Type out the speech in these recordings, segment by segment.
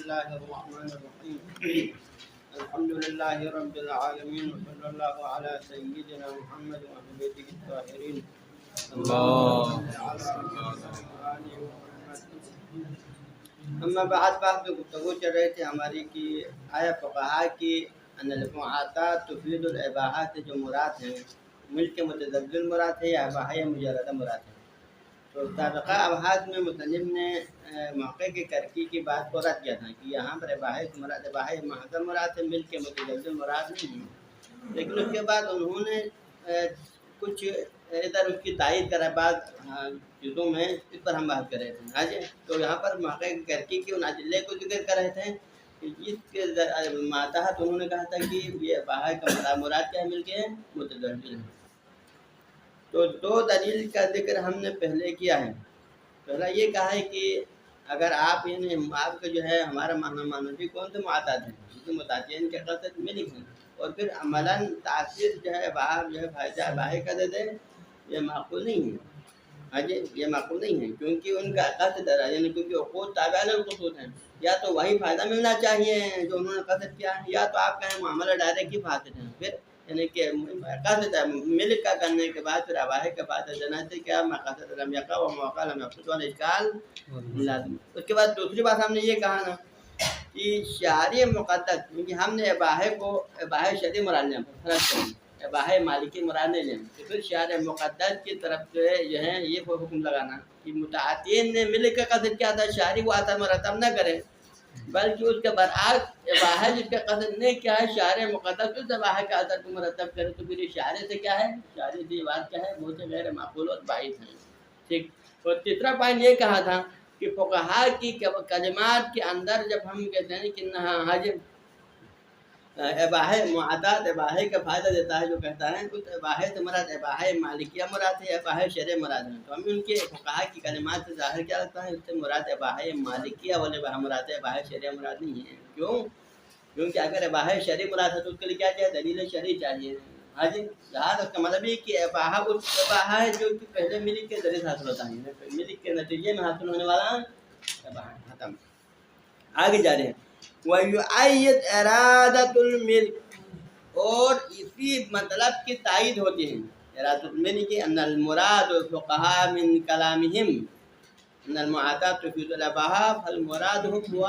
الله الرحمن الرحيم الحمد لله رب العالمين وصلى الله على سيدنا محمد وأهل بيته الطاهرين اما بعد بحث گفتگو چل رہے تھے ہماری کی آیا فقہا کی ان المعاطات تفید الاباحات جو مراد ہیں ملک متزلزل مراد ہے یا اباحہ مجردہ مراد ہے. تو سابقہ ابحاث میں مصنف نے موقع کے کرکی کی بات کو رد کیا تھا کہ یہاں پر اباحہ مراد اباحہ محض مراد ہے، ملک متزلزل مراد نہیں ہے. لیکن اس کے بعد انہوں نے کچھ ادھر اس کی تائید کرا بعض چیزوں میں، اس پر ہم بات کر رہے تھے. ہاں جی، تو یہاں پر موقع کے کرکی کی ان ادلے کو ذکر کر رہے تھے کہ جس کے ماتحت انہوں نے کہا تھا کہ یہ اباحہ کا مراد کیا ہے، ملک متزلزل ہے. تو دو دلیل کا ذکر ہم نے پہلے کیا ہے. پہلا یہ کہا ہے کہ اگر آپ آپ کا جو ہے ہمارا مانوی کون سے معاطات ہیں جس کے متعین کے قصد ملک ہیں، اور پھر عملاً تاثیر جو ہے باہر جو ہے فائدہ باہر کا دے دے، یہ معقول نہیں ہے. ہاں جی، یہ معقول نہیں ہے کیونکہ ان کا قصد یعنی کیونکہ عقود تابع الخصوص ہیں. یا تو وہی فائدہ ملنا چاہیے جو انہوں نے قصد کیا ہے، یا تو آپ کا معاملہ ڈائریکٹ ہی فاسد ہے. پھر یعنی کہ قصد ملک کا کرنے کے بعد پھر اباحہ کے بعد دینا سے کیا مقصد لم یقع و موقع لم یقصد والاشکال لازم. اس کے بعد دوسری بات ہم نے یہ کہا نا کہ شرعی مقدس، کیونکہ ہم نے اباحہ کو اباحہ شرعی مراد لیں، فرض کریں اباحہ مالکی مراد نہیں لیں، تو پھر شرع مقدس کی طرف سے جو ہے یہ حکم لگانا کہ متعاطین نے ملک کا قصد کیا تھا، شرعی وہ اثر مرتب نہ کرے، بلکہ اس کے برعکس اباحہ جس کا قصد نہیں کیا ہے شرع مقدس اس اباحہ کا اثر کو مرتب کرے. تو پھر یہ شرع سے کیا ہے، شرع سے یہ بات کیا ہے، بہت سے غیر معقول اور باعث ہیں. ٹھیک. اور تیسرا پوائنٹ یہ کہا تھا کہ فقہا کی کلمات کے اندر جب ہم کہتے ہیں کہ حاجم اباحہ معاطات اباحہ کا فائدہ دیتا ہے، جو کہتا ہے اس اباحہ سے مراد اباحہ مالکیہ مراد ہے، اباحہ شرع مراد ہے. تو ہم ان کے فقہا کی کلمات سے ظاہر کیا لگتا ہے، اس سے مراد اباحہ مالکیہ والے مراد ہے، اباحہ شرع مراد نہیں ہے. کیوں؟ کیونکہ اگر اباحہ شرع مراد ہے تو اس کے لیے کیا چاہیے، دلیل شرعی چاہیے. ہاں جی، لہٰذا اس کا مطلب یہ کہ اباحہ اس اباحہ ہے جو کہ پہلے ملک کے ذریعے سے حاصل ہوتا ہے، ملک کے نتیجے میں حاصل ہونے والا اباحہ. ختم. آگے جا رہے ہیں وَيُؤَيِّدْ إِرَادَةُ الْمِلْكِ، اور اسی مطلب کی تائید ہوتی ہے ارادۃ الملک ان المراد الفقهاء من کلامهم ان المعاطات تفید الاباحہ فالمراد هو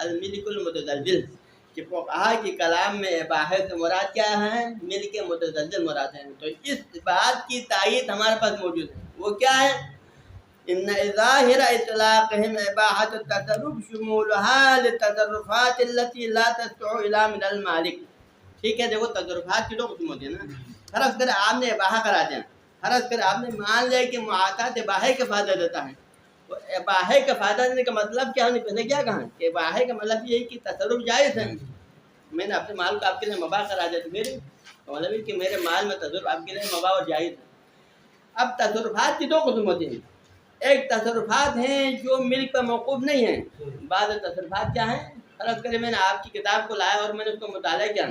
الملک المتزلزل، کہ فقہا کے کلام میں اباحہ سے مراد کیا ہے، ملک متزلزل مراد ہے. تو اس بات کی تائید ہمارے پاس موجود ہے. وہ کیا ہے، ان ظاہر اطلاقهم اباحۃ التصرف شمولها للتصرفات التي لا تسع الا من المالک. ٹھیک ہے، دیکھو تصرفات کی دو قسم ہوتی ہے نا. فرض کر آپ نے اباحہ کرا دیا، فرض کر آپ نے مان لیا کہ معاطات اباحہ کا فائدہ دیتا ہے. تو اباحہ کا فائدہ دینے کا مطلب کیا، ہم نے پہلے کیا کہا کہ اباحہ کا مطلب یہ ہے کہ تصرف جائز ہے. میں نے اپنے مال کو آپ کے لیے مباح کرا دیا، تو میرے مطلب ہے کہ میرے مال میں تصرف آپ کے لیے مباح اور جائز ہے. اب تصرفات کی دو قسم ہوتی ہیں. ایک تصرفات ہیں جو ملک پر موقوف نہیں ہیں. بعض تصرفات کیا ہیں، فرض کرے میں نے آپ کی کتاب کو لایا اور میں نے اس کو مطالعہ کیا،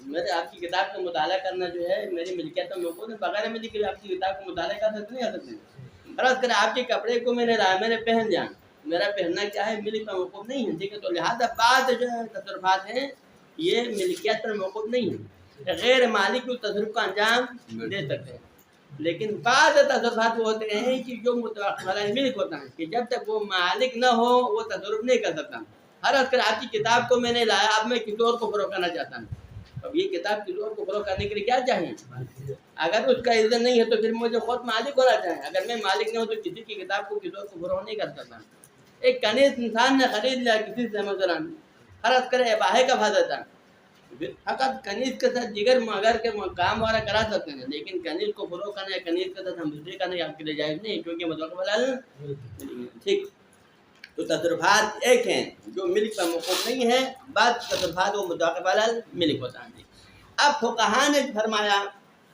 میرے آپ کی کتاب کا مطالعہ کرنا جو ہے میری ملکیت میں موقوف ہے، بغیر ملک کے آپ کی کتاب کو مطالعہ کر سکتے نہیں کر سکتے. فرض کرے آپ کے کپڑے کو میں نے لایا، میں نے پہن لیا، میرا پہننا کیا ہے، ملک پر موقوف نہیں ہے. ٹھیک ہے، تو لہٰذا بعض جو ہے تصرفات ہیں یہ ملکیت پر موقوف نہیں ہے، غیر مالک اس تصرف کا انجام دے سکتے ہیں. لیکن بعض تصرفات وہ ہوتے ہیں کہ جو متوقع ملک ہوتا ہے کہ جب تک وہ مالک نہ ہو وہ تصرف نہیں کر سکتا. فرض کر آپ کی کتاب کو میں نے لایا، اب میں کسی اور کو فروغ کرنا چاہتا ہوں. اب یہ کتاب کسی اور کو فروغ کرنے کے لیے کیا چاہیے، اگر اس کا اذن نہیں ہے تو پھر مجھے خود مالک ہونا چاہیے. اگر میں مالک نہیں ہوں تو کسی کی کتاب کو کسی اور کو فروغ نہیں کر سکتا. ایک کنیز انسان نے خرید لیا کسی سے مثلا، فرض کرے اباحہ کا فائدہ تھا، فقط کنیز کے ساتھ دیگر مگر کے کام وغیرہ کرا سکتے ہیں، لیکن کنیز کو فروغ کرنا یا کنیز کے ساتھ ہم دوسری کرنا آپ کے لیے جائز نہیں، کیونکہ متوقع. ٹھیک. تو تصرفات ایک ہیں جو ملک پر موقوف نہیں ہے، بعض تصرفات وہ متوقع ملک ہوتا ہے. اب فقہا نے فرمایا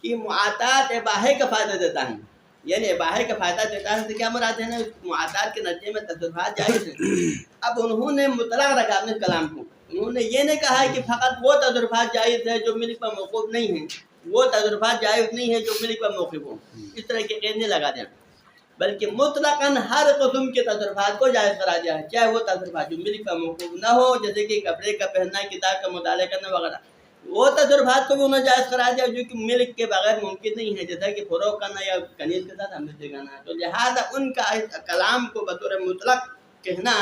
کہ معاطات اباحہ کا فائدہ دیتا ہے، یعنی اباحہ کا فائدہ دیتا ہے تو کیا مراد ہے نا، معاطات کے نتیجے میں تصرفات جائز ہیں. اب انہوں نے مطلق رکھا اپنے کلام کو، انہوں نے یہ نہیں کہا کہ فقط وہ تصرفات جائز ہے جو ملک پر موقوف نہیں ہیں، وہ تصرفات جائز نہیں ہے جو ملک پر موقوف ہوں. اس طرح کے قید نہیں لگا دیں. بلکہ مطلقاً ہر قسم کے تصرفات کو جائز قرار دیا ہے، چاہے وہ تصرفات جو ملک کا موقوف نہ ہو، جیسے کہ کپڑے کا پہننا، کتاب کا مطالعہ کرنا وغیرہ، وہ تصرفات کو بھی انہوں نے جائز قرار دیا جو کہ ملک کے بغیر ممکن نہیں ہے، جیسا کہ فروغ کرنا یا کنیز کے ساتھ ہمدردی کرنا۔ تو لہٰذا ان کا کلام کو بطور مطلق کہنا،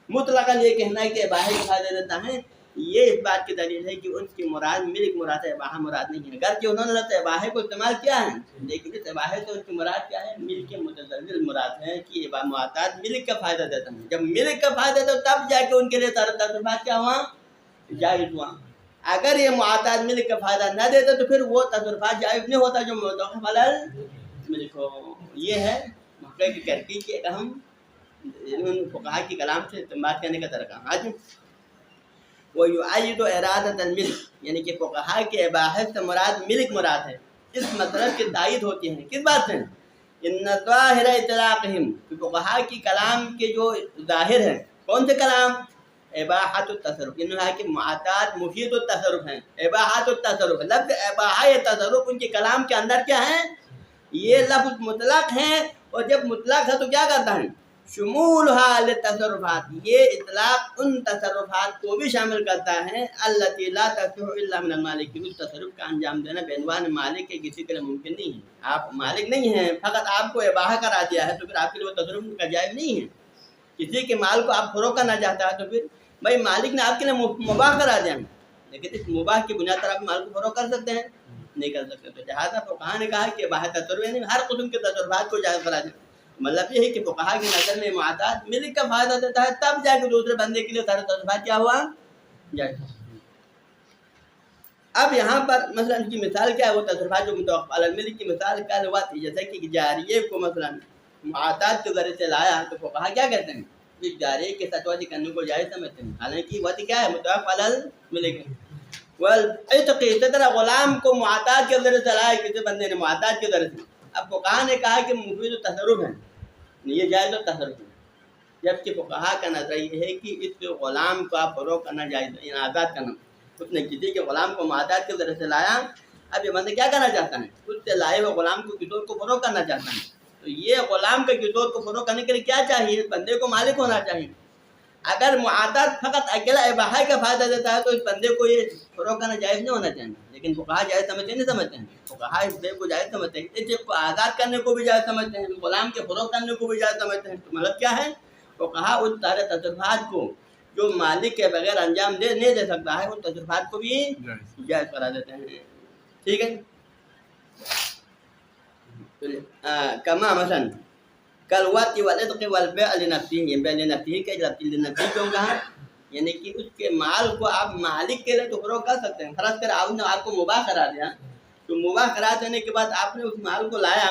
مطلقاً یہ کہنا ہے کہ اباحہ کا فائدہ دیتا ہے، یہ اس بات کی دلیل ہے کہ ان کی مراد ملک مراد ہے، اباحہ مراد نہیں ہے۔ اگرچہ انہوں نے لفظ اباحہ کو استعمال کیا ہے، لیکن اس اباحہ سے ان کی مراد کیا ہے؟ ملک متزلزل مراد ہے کہ معتاد ملک کا فائدہ دیتا ہے۔ جب ملک کا فائدہ دیتا تب جا کے ان کے لیے تصرفات کیا ہوا؟ جائز ہوا۔ اگر یہ معتاد ملک کا فائدہ نہ دیتا تو پھر وہ تصرفات جائز نہیں ہوتا جو موقوف علی الملک ہو۔ یہ ہے محقق کی کرکی کی ایک اہم فقہا کی کلام سے استنباط کرنے کا طریقہ۔ آج وَيُعَيِّدُ إِرَادَةَ الْمِلْكِ، یعنی کہ فقہا کے اباحت سے مراد ملک مراد ہے، اس مطلب کی تائید ہوتی ہے کس بات سے؟ ان ظاہر اطلاقہم، فقہا کی کلام کے جو ظاہر ہے، کون سے کلام؟ اباحت التصرف، انہوں نے کہ معتاد مفید التصرف ہیں، اباحت التصرف، لفظ اباحہ تصرف ان کے کلام کے اندر کیا ہے؟ یہ لفظ مطلق ہیں، اور جب مطلق ہے تو کیا کرتا ہے؟ شمولها للتصرفات، یہ اطلاق ان تصرفات کو بھی شامل کرتا ہے التي لا تصح الا من المالک، اس تصرف کا انجام دینا بعنوان مالک کے کسی کے لیے ممکن نہیں ہے۔ آپ مالک نہیں ہیں، فقط آپ کو اباحہ کرا دیا ہے تو پھر آپ کے لیے وہ تصرف کا جائز نہیں ہے۔ کسی کے مال کو آپ فروغ کرنا چاہتا ہے تو پھر بھائی مالک نے آپ کے لیے مباح کرا دیا، لیکن اس مباح کی بنیاد پر آپ مال کو فروغ کر سکتے ہیں؟ نہیں کر سکتے۔ تو لہٰذا فقہا نے کہا کہ اباحہ تصرف یعنی ہر قسم کے تصرفات کو جائز قرار دیا۔ مطلب یہ ہے کہ فقہا کی نظر میں معتاد ملک کا فائدہ دیتا ہے، تب جا کے دوسرے بندے کے لیے سارے تصرفات کیا ہوا؟ جائز۔ اب یہاں پر مثلا ان کی مثال کیا ہے؟ وہ تصرفات جو متوقف علی الملک کی مثال کیا ہوا تھی، جیسے کہ جاریے کو مثلا معتاد کے ذریعے سے لایا تو فقہا کیا کہتے ہیں؟ اس جاریے کے ساتھ وادی کرنے کو جائز سمجھتے ہیں، حالانکہ وادی کیا ہے؟ متوقف علی الملک ہے۔ والعتق، اسی طرح غلام کو معتاد کے ذریعے سے لایا کسی بندے نے، معتاد کے ذریعے سے، اب فقہا نے کہا کہ مفید التصرف ہے، یہ جائز و تصرف ہے، جبکہ فقہا کا نظر یہ ہے کہ اس غلام کو آپ فروغ کرنا جائز ہے، یعنی آزاد کرنا۔ اس نے کسی کے غلام کو معتاد کے ذریعے سے لایا، اب یہ بندہ کیا کرنا چاہتا ہے؟ اس سے لائے ہوئے غلام کو کسی اور کو فروغ کرنا چاہتا ہے، تو یہ غلام کا کسی اور کو فروغ کرنے کے لیے کیا چاہیے؟ اس بندے کو مالک ہونا چاہیے۔ اگر معتاد فقط اکیلا اباحہ کا فائدہ دیتا ہے تو اس بندے کو یہ فروغ کرنا جائز نہیں ہونا چاہیے، لیکن فقہا جائز سمجھتے نہیں سمجھتے ہیں، فقہا اس بے کو جائز سمجھتے ہیں، اس کو آزاد کرنے کو بھی جائز سمجھتے ہیں، غلام کے فروغ کرنے کو بھی جائز سمجھتے ہیں۔ تو مطلب کیا ہے؟ فقہا ان سارے تصرفات کو جو مالک کے بغیر انجام نہیں دے سکتا ہے، ان تصرفات کو بھی جائز قرار دیتے ہیں۔ ٹھیک ہے، کما مثلا کلوات والعتق والبیع لنفسہ، یہ بیع لنفسہ کے لنفسہ کیوں کہا؟ یعنی کہ اس کے مال کو آپ مالک کے لیے تو فروغ کر سکتے ہیں، فرض کر آپ نے آپ کو مباح قرار دیا، تو مباح قرار دینے کے بعد آپ نے اس مال کو لایا،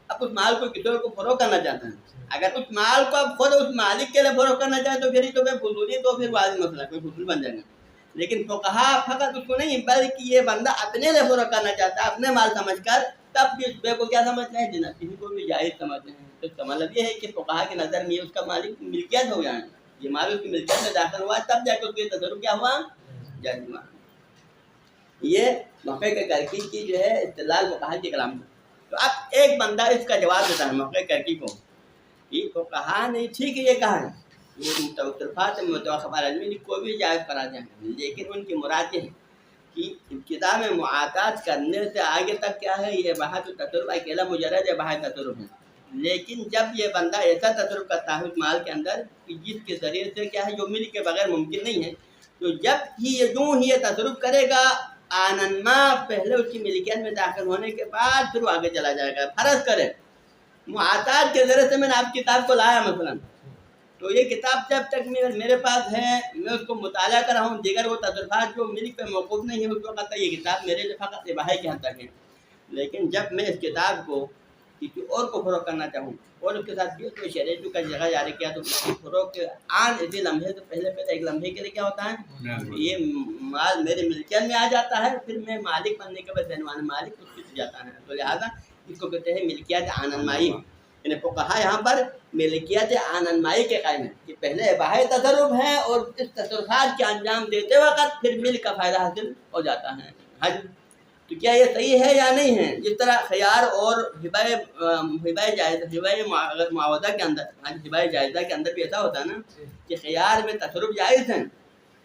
اب اس مال کو کسی اور کو فروغ کرنا چاہتے ہیں، اگر اس مال کو آپ خود اس مالک کے لیے فروغ کرنا چاہیں تو پھر ہی تو فضولی، تو پھر واضح مسئلہ کوئی فضول بن جائے گا۔ لیکن فقہا فقط اس کو نہیں بلکہ یہ بندہ اپنے لیے فروغ کرنا چاہتا ہے، اپنے مال سمجھ کر، تب بھی اس بے کو کیا سمجھتے ہیں؟ جنسی کو بھی جائز سمجھتے ہیں۔ تو اس کا مطلب یہ ہے کہ فقہا کی نظر میں اس کا مالک ملکیت ہو گیا ہے، یہ مال اس کی ملکیت میں داخل ہوا، تب جا کے اس کے تصرف کیا ہوا؟ جائز ہوا۔ یہ محقق کرکی کی جو ہے استدلال فقہا کے کلام میں۔ تو اب ایک بندہ اس کا جواب دیتا ہے محقق کرکی کو، یہ فقہا نے ٹھیک ہے یہ کہا ہے، یہ تصرفات متوقف علی الملک کو بھی جائز قرار دیا ہے، لیکن ان کی مراد یہ ہے کہ ابتدا میں معاطات کرنے سے آگے تک کیا ہے؟ یہ اباحۃ التصرف اکیلا مجرد اباحۃ تصرف ہے، لیکن جب یہ بندہ ایسا تصرف کرتا ہے اس مال کے اندر کہ جس کے ذریعے سے کیا ہے جو ملک کے بغیر ممکن نہیں ہے، تو جب ہی یوں ہی یہ تصرف کرے گا آنما پہلے اس کی ملکیت میں داخل ہونے کے بعد پھر وہ آگے چلا جائے گا۔ فرض کرے معاطات کے ذریعے سے میں نے آپ کتاب کو لایا مثلا، تو یہ کتاب جب تک میرے پاس ہے میں اس کو مطالعہ کر رہا ہوں، دیگر وہ تصرفات جو ملک پہ موقوف نہیں ہے اس وقت تک یہ کتاب میرے لیے فقط اباحہ کے حد تک ہے، لیکن جب میں اس کتاب کو کسی اور کو فروغ کرنا چاہوں اور اس کے ساتھ بھی کوئی شریعت کا جگہ جاری کیا تو اس کی فروغ کے آن اسی لمحے سے پہلے ایک لمحے کے لیے کیا ہوتا ہے؟ یہ مال میرے ملکیت میں آ جاتا ہے، پھر میں مالک بننے کے بعد عنوان مالک اس کی جاتا ہے، تو لہٰذا اس کو کہتے ہیں ملکیت آننمائی۔ یعنی فقہا یہاں پر ملکیت آننمائی کے قائم ہے کہ پہلے اباحہ تصرف ہے اور اس تصرفات کے انجام دیتے وقت پھر ملک کا فائدہ حاصل ہو جاتا ہے۔ تو کیا یہ صحیح ہے یا نہیں ہے؟ جس طرح خیار اور ہبہ جائزہ، ہبہ معاوضہ کے اندر، ہبہ جائزہ کے اندر بھی ایسا ہوتا ہے نا کہ خیار میں تصرف جائز ہے،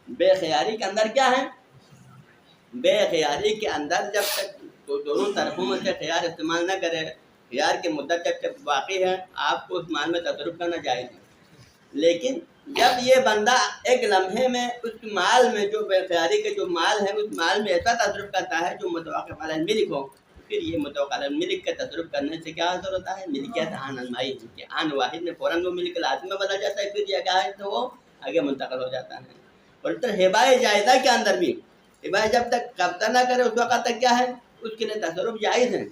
بے خیاری کے اندر کیا ہے؟ بے خیاری کے اندر جب تک تو دونوں طرفوں میں سے خیار استعمال نہ کرے، خیار کی مدت جب تک باقی ہے آپ کو اس مال میں تصرف کرنا جائز ہے۔ لیکن جب یہ بندہ ایک لمحے میں اس مال میں جو بے خیاری کے جو مال ہے اس مال میں ایسا تصرف کرتا ہے جو متوقف علی الملک ہو، پھر یہ متوقف علی الملک کا تصرف کرنے سے کیا حاصل ہوتا ہے؟ ملکیت آن المائی، کہ آن واحد میں فوراً وہ ملک لازم میں بدل جاتا ہے، پھر یہ کیا ہے تو وہ آگے منتقل ہو جاتا ہے۔ اور اس طرح ہبہ جائزہ کے اندر بھی ہبہ جب تک قبضہ نہ کرے اس وقت تک کیا ہے؟ اس کے لیے تصرف جائز ہے،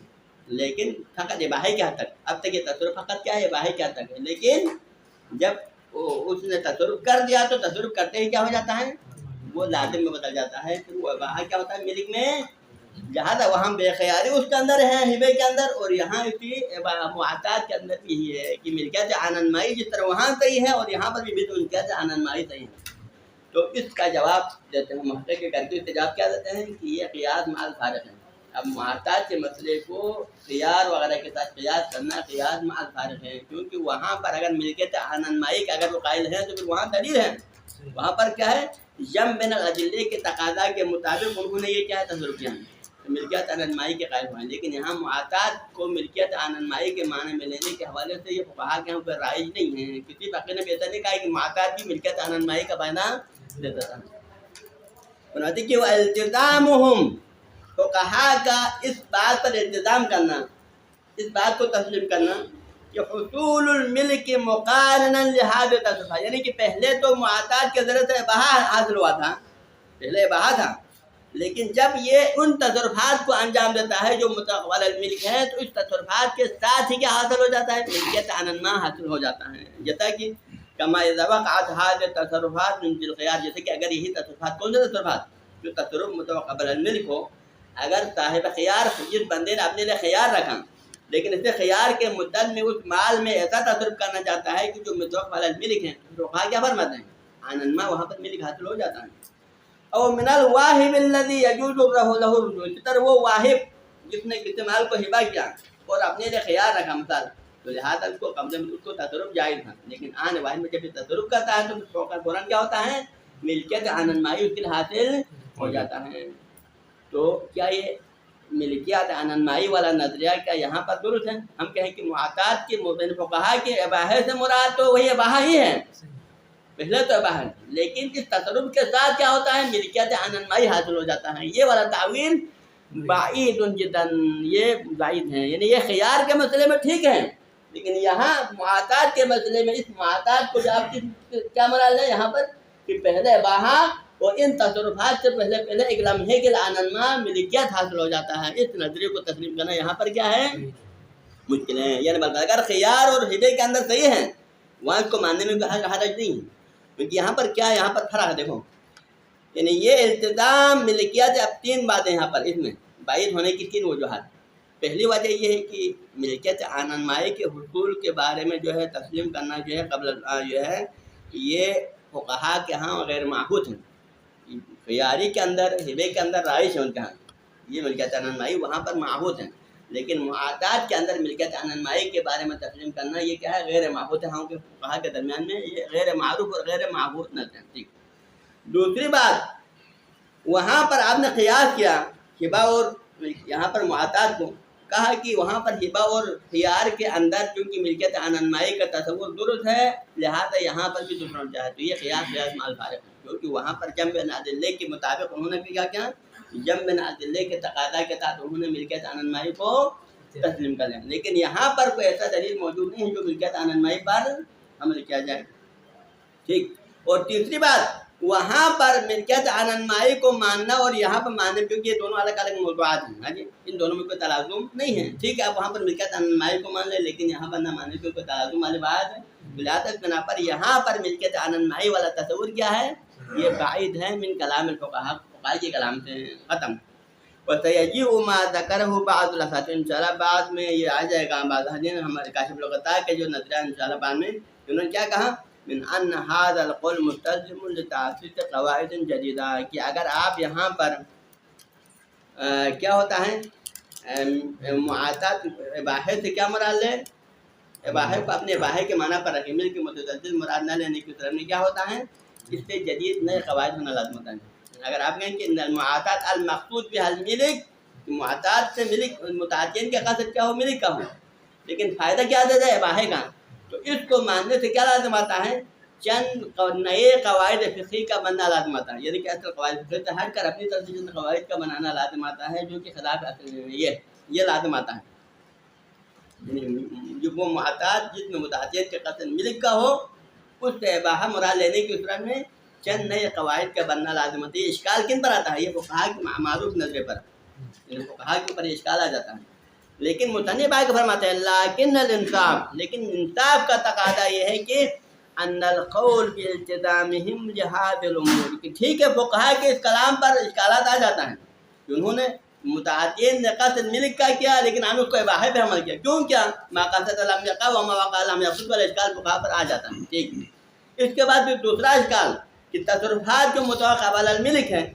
لیکن فقط اباحے کے حد تک۔ اب تک یہ تصرف فقط کیا ہے؟ اباحے کے حد تک ہے، لیکن جب اس نے تصرف کر دیا تو تصرف کرتے ہی کیا ہو جاتا ہے؟ وہ لازم میں بدل جاتا ہے، پھر وہ اباحہ کیا ہوتا ہے؟ ملک میں، جہاں وہاں بے خیاری اس کے اندر ہے ہبے کے اندر، اور یہاں اسی معطات کے اندر بھی یہی ہے کہ ملکیت آننمائی جس طرح وہاں صحیح ہے اور یہاں پر بھی ملکیت آننمائی صحیح ہے۔ تو اس کا جواب دیتے ہیں محقق کے کر کے جواب کیا دیتے ہیں کہ یہ قیاس مال فارق ہے۔ اب معطات کے مسئلے کو خیار وغیرہ کے ساتھ قیاس کرنا قیاس مال فارق ہے، کیونکہ وہاں پر اگر ملکیت آننمائی کا اگر وہ قائل ہے تو پھر وہاں دلیل ہے، وہاں پر کیا ہے؟ یم بین الادلے کے تقاضا کے مطابق انہوں نے یہ کیا ہے؟ تصرف کیا ہے، ملکیت آننمائی کے قائل ہوئے ہیں۔ لیکن یہاں معطات کو ملکیت آننمائی کے معنی میں لینے کے حوالے سے یہ فقہا کے یہاں پر رائج نہیں ہے، کسی فقہ نے ایسا نہیں کہا کہ معطات بھی ملکیت آننمائی کا بیان دیتا تھا۔ بناتے کہ وہ التزامہم، فقہا کا اس بات پر التزام کرنا، اس بات کو تسلیم کرنا کہ حصول الملک مقارنا لحاظ تصرفہ، یعنی کہ پہلے تو معطات کے ذریعے سے اباحہ حاصل ہوا تھا، پہلے اباحہ تھا، لیکن جب یہ ان تصرفات کو انجام دیتا ہے جو متوقف علی الملک ہے تو اس تصرفات کے ساتھ ہی کیا حاصل ہو جاتا ہے؟ ملکیت آننما حاصل ہو جاتا ہے، جیسا کہ کما اذا وقعت هذه التصرفات من الخيار، جیسے کہ اگر یہی تصرفات، کون سے تصرفات؟ جو تصرف متوقف علی الملک ہو، اگر صاحب خیار جس بندے نے اپنے لیے خیار رکھا لیکن اسے خیار کے مدت میں اس مال میں ایسا تصرف کرنا چاہتا ہے کہ جو متوقف علی الملک ہے، تو کیا فرماتے ہیں؟ آننما، وہاں پر ملک حاصل ہو جاتا ہے۔ اور من الواہب الذی یجوز له الرجوع، اس طرح وہ واہب جس نے کسی مال کو ہبہ کیا اور اپنے لیے خیار رکھا مثال، تو لہٰذا اس کو قبضے میں اس کو تصرف جائز تھا، لیکن آن واحد میں جب یہ تصرف کرتا ہے تو فوراً کیا ہوتا ہے؟ ملکیت آننمائی اس کے لیے حاصل ہو جاتا ہے۔ تو کیا یہ ملکیت آننمائی والا نظریہ کیا یہاں پر درست ہے؟ ہم کہیں کہ معطات کے مبین فقہا کے اباحہ سے مراد تو وہی اباحہ ہی ہے، پہلے تو اباحہ ہے، لیکن اس تصرف کے ساتھ کیا ہوتا ہے؟ ملکیت آننمائی حاصل ہو جاتا ہے۔ یہ والا تعویل بعید جدا، یہ بعید ہے، یعنی یہ خیار کے مسئلے میں ٹھیک ہے، لیکن یہاں معطات کے مسئلے میں اس معطات کو جو آپ کیا مراد ہے یہاں پر کہ پہلے اباحہ اور ان تصرفات سے پہلے ایک لمحے کے آننما ملکیت حاصل ہو جاتا ہے، اس نظریے کو تسلیم کرنا یہاں پر کیا ہے؟ مشکل ہے۔ یعنی اگر خیار اور ہبے کے اندر صحیح ہے وہاں اس کو ماننے میں کوئی حرج نہیں ہے، کیونکہ یہاں پر کیا ہے؟ یہاں پر فرق ہے، دیکھو یعنی یہ التزام ملکیت، اب تین باتیں یہاں پر اس میں بعید ہونے کی تین وجوہات۔ پہلی وجہ یہ ہے کہ ملکیت آننمائی کے حصول کے بارے میں جو ہے تسلیم کرنا جو ہے قبل جو ہے یہ فقہا کے ہاں غیر معہود ہیں، خیاری کے اندر ہبے کے اندر رائج ہے ان کے ہاں یہ ملکیت آننمائی وہاں پر معہود ہیں، لیکن معطات کے اندر ملکیت آننمائی کے بارے میں تسلیم کرنا یہ کیا ہے؟ غیر معہود ہے، ہاں کے فقہا کے درمیان میں یہ غیر معروف اور غیر معہود نہ ہیں۔ ٹھیک، دوسری بات وہاں پر آپ نے قیاس کیا ہبہ اور یہاں پر معطات کو، کہا کہ وہاں پر ہبہ اور خیار کے اندر چونکہ ملکیت آننمائی کا تصور درست ہے لہذا یہاں پر بھی درست ہونا چاہے، تو یہ قیاس مال فارق ہے، کیونکہ وہاں پر جمع بین الادلے کے مطابق انہوں نے کیا جمع بین الادلے کے تقاضا کے ساتھ انہوں نے ملکیت آننمائی کو تسلیم کر لیا، لیکن یہاں پر کوئی ایسا دلیل موجود نہیں ہے جو ملکیت آننمائی پر عمل کیا جائے۔ ٹھیک، اور تیسری بات وہاں پر ملکیت آننمائی کو ماننا اور یہاں پر ماننا، کیونکہ یہ دونوں الگ الگ موضوعات ہیں، ہاں جی، ان دونوں میں کوئی تلازم نہیں ہے۔ ٹھیک ہے، آپ وہاں پر ملکیت آننمائی کو مان لیں لیکن یہاں پر نہ ماننے کی کوئی تلازم والی بات ہے، لہٰذا بنا پر یہاں پر ملکیت آننمائی والا تصور کیا ہے؟ یہ بعید ہے من کلام الفقہا، فقہا کے کلام سے ختم۔ وَسَيَجِيءُ مَا ذَكَرَهُ بَعْضُ الْأَسَاطِيرِ، انشاءاللہ بعد میں یہ آ جائے گا، بعض حدیث ہمارے کاشف الغطاء کے جو نظریہ انشاءاللہ بعد میں انہوں نے کیا کہا من ان هذا القول مستلزم لتاسیس قواعد جدیدہ، کہ اگر آپ یہاں پر کیا ہوتا ہے معاطات اباحے سے کیا مراد ہے؟ اباحے کو اپنے اباحے کے معنی پر رکھیں، ملک متزلزل مراد نہ لینے کی طرف میں کیا ہوتا ہے؟ اس سے جدید نئے قواعد ہونا لازم ہوتا ہے۔ اگر آپ کہیں کہ المعاطات المقصود بها الملک، معاطات سے ملک متعین کا قصد کیا ہو؟ ملک کا ہو، لیکن فائدہ کیا دے جائے؟ اباحے کا، تو اس کو ماننے سے کیا لازم آتا ہے؟ چند نئے قواعد فقہی کا بننا لازم آتا ہے، یعنی کہ اصل قواعد فقہی سے ہٹ کر اپنی طرف سے چند قواعد کا بنانا لازم آتا ہے جو کہ خلاف اصل میں یہ لازم آتا ہے۔ جو وہ معاطات جس میں متعین کے قصد ملک کا ہو، اس سے اباحہ مراد لینے کی صورت میں چند نئے قواعد کا بننا لازم ہوتا ہے۔ یہ اشکال کن پر آتا ہے؟ یہ فقہا کی معروف نظرے پر، یعنی فقہا کے اوپر یہ اشکال آ جاتا ہے۔ لیکن مصنف آگے فرماتے ہیں لیکن الانصاف، لیکن انصاف کا تقاضا یہ ہے کہ ان القول بالتزامہم لہذ الامور، کہ ٹھیک ہے فقہا کے اس کلام پر اشکالات آ جاتا ہے کہ انہوں نے متعین نے قصد ملک کا کیا لیکن ہم اس کو اباحے پہ عمل کیا، کیوں کیا؟ ما قصد لم یقع وما وقع لم یقصد والا اشکال فقہا پر آ جاتا ہے، ٹھیک۔ اس کے بعد پھر دوسرا اشکال کہ تصرفات جو متوقع علی الملک ہیں،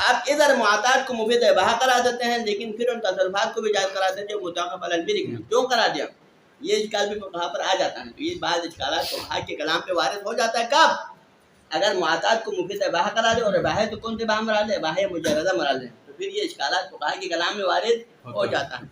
آپ ادھر معاطات کو مفید اباحہ قرار دیتے ہیں لیکن پھر ان تصرفات کو بھی جائز قرار دیتے ہیں جو متوقع علی الملک ہیں، کیوں قرار دیا؟ یہ اشکال بھی فقہا پر آ جاتا ہے۔ تو یہ بعض اشکالات فقہا کے کلام پہ وارد ہو جاتا ہے، کب؟ اگر معاطات کو مفید اباحہ قرار دے، اور اباحہ تو کون سے اباحہ مراد ہے؟ اباحہ مجردہ مراد ہے، تو پھر یہ اشکالات فقہا کے کلام میں وارد ہو جاتا ہے۔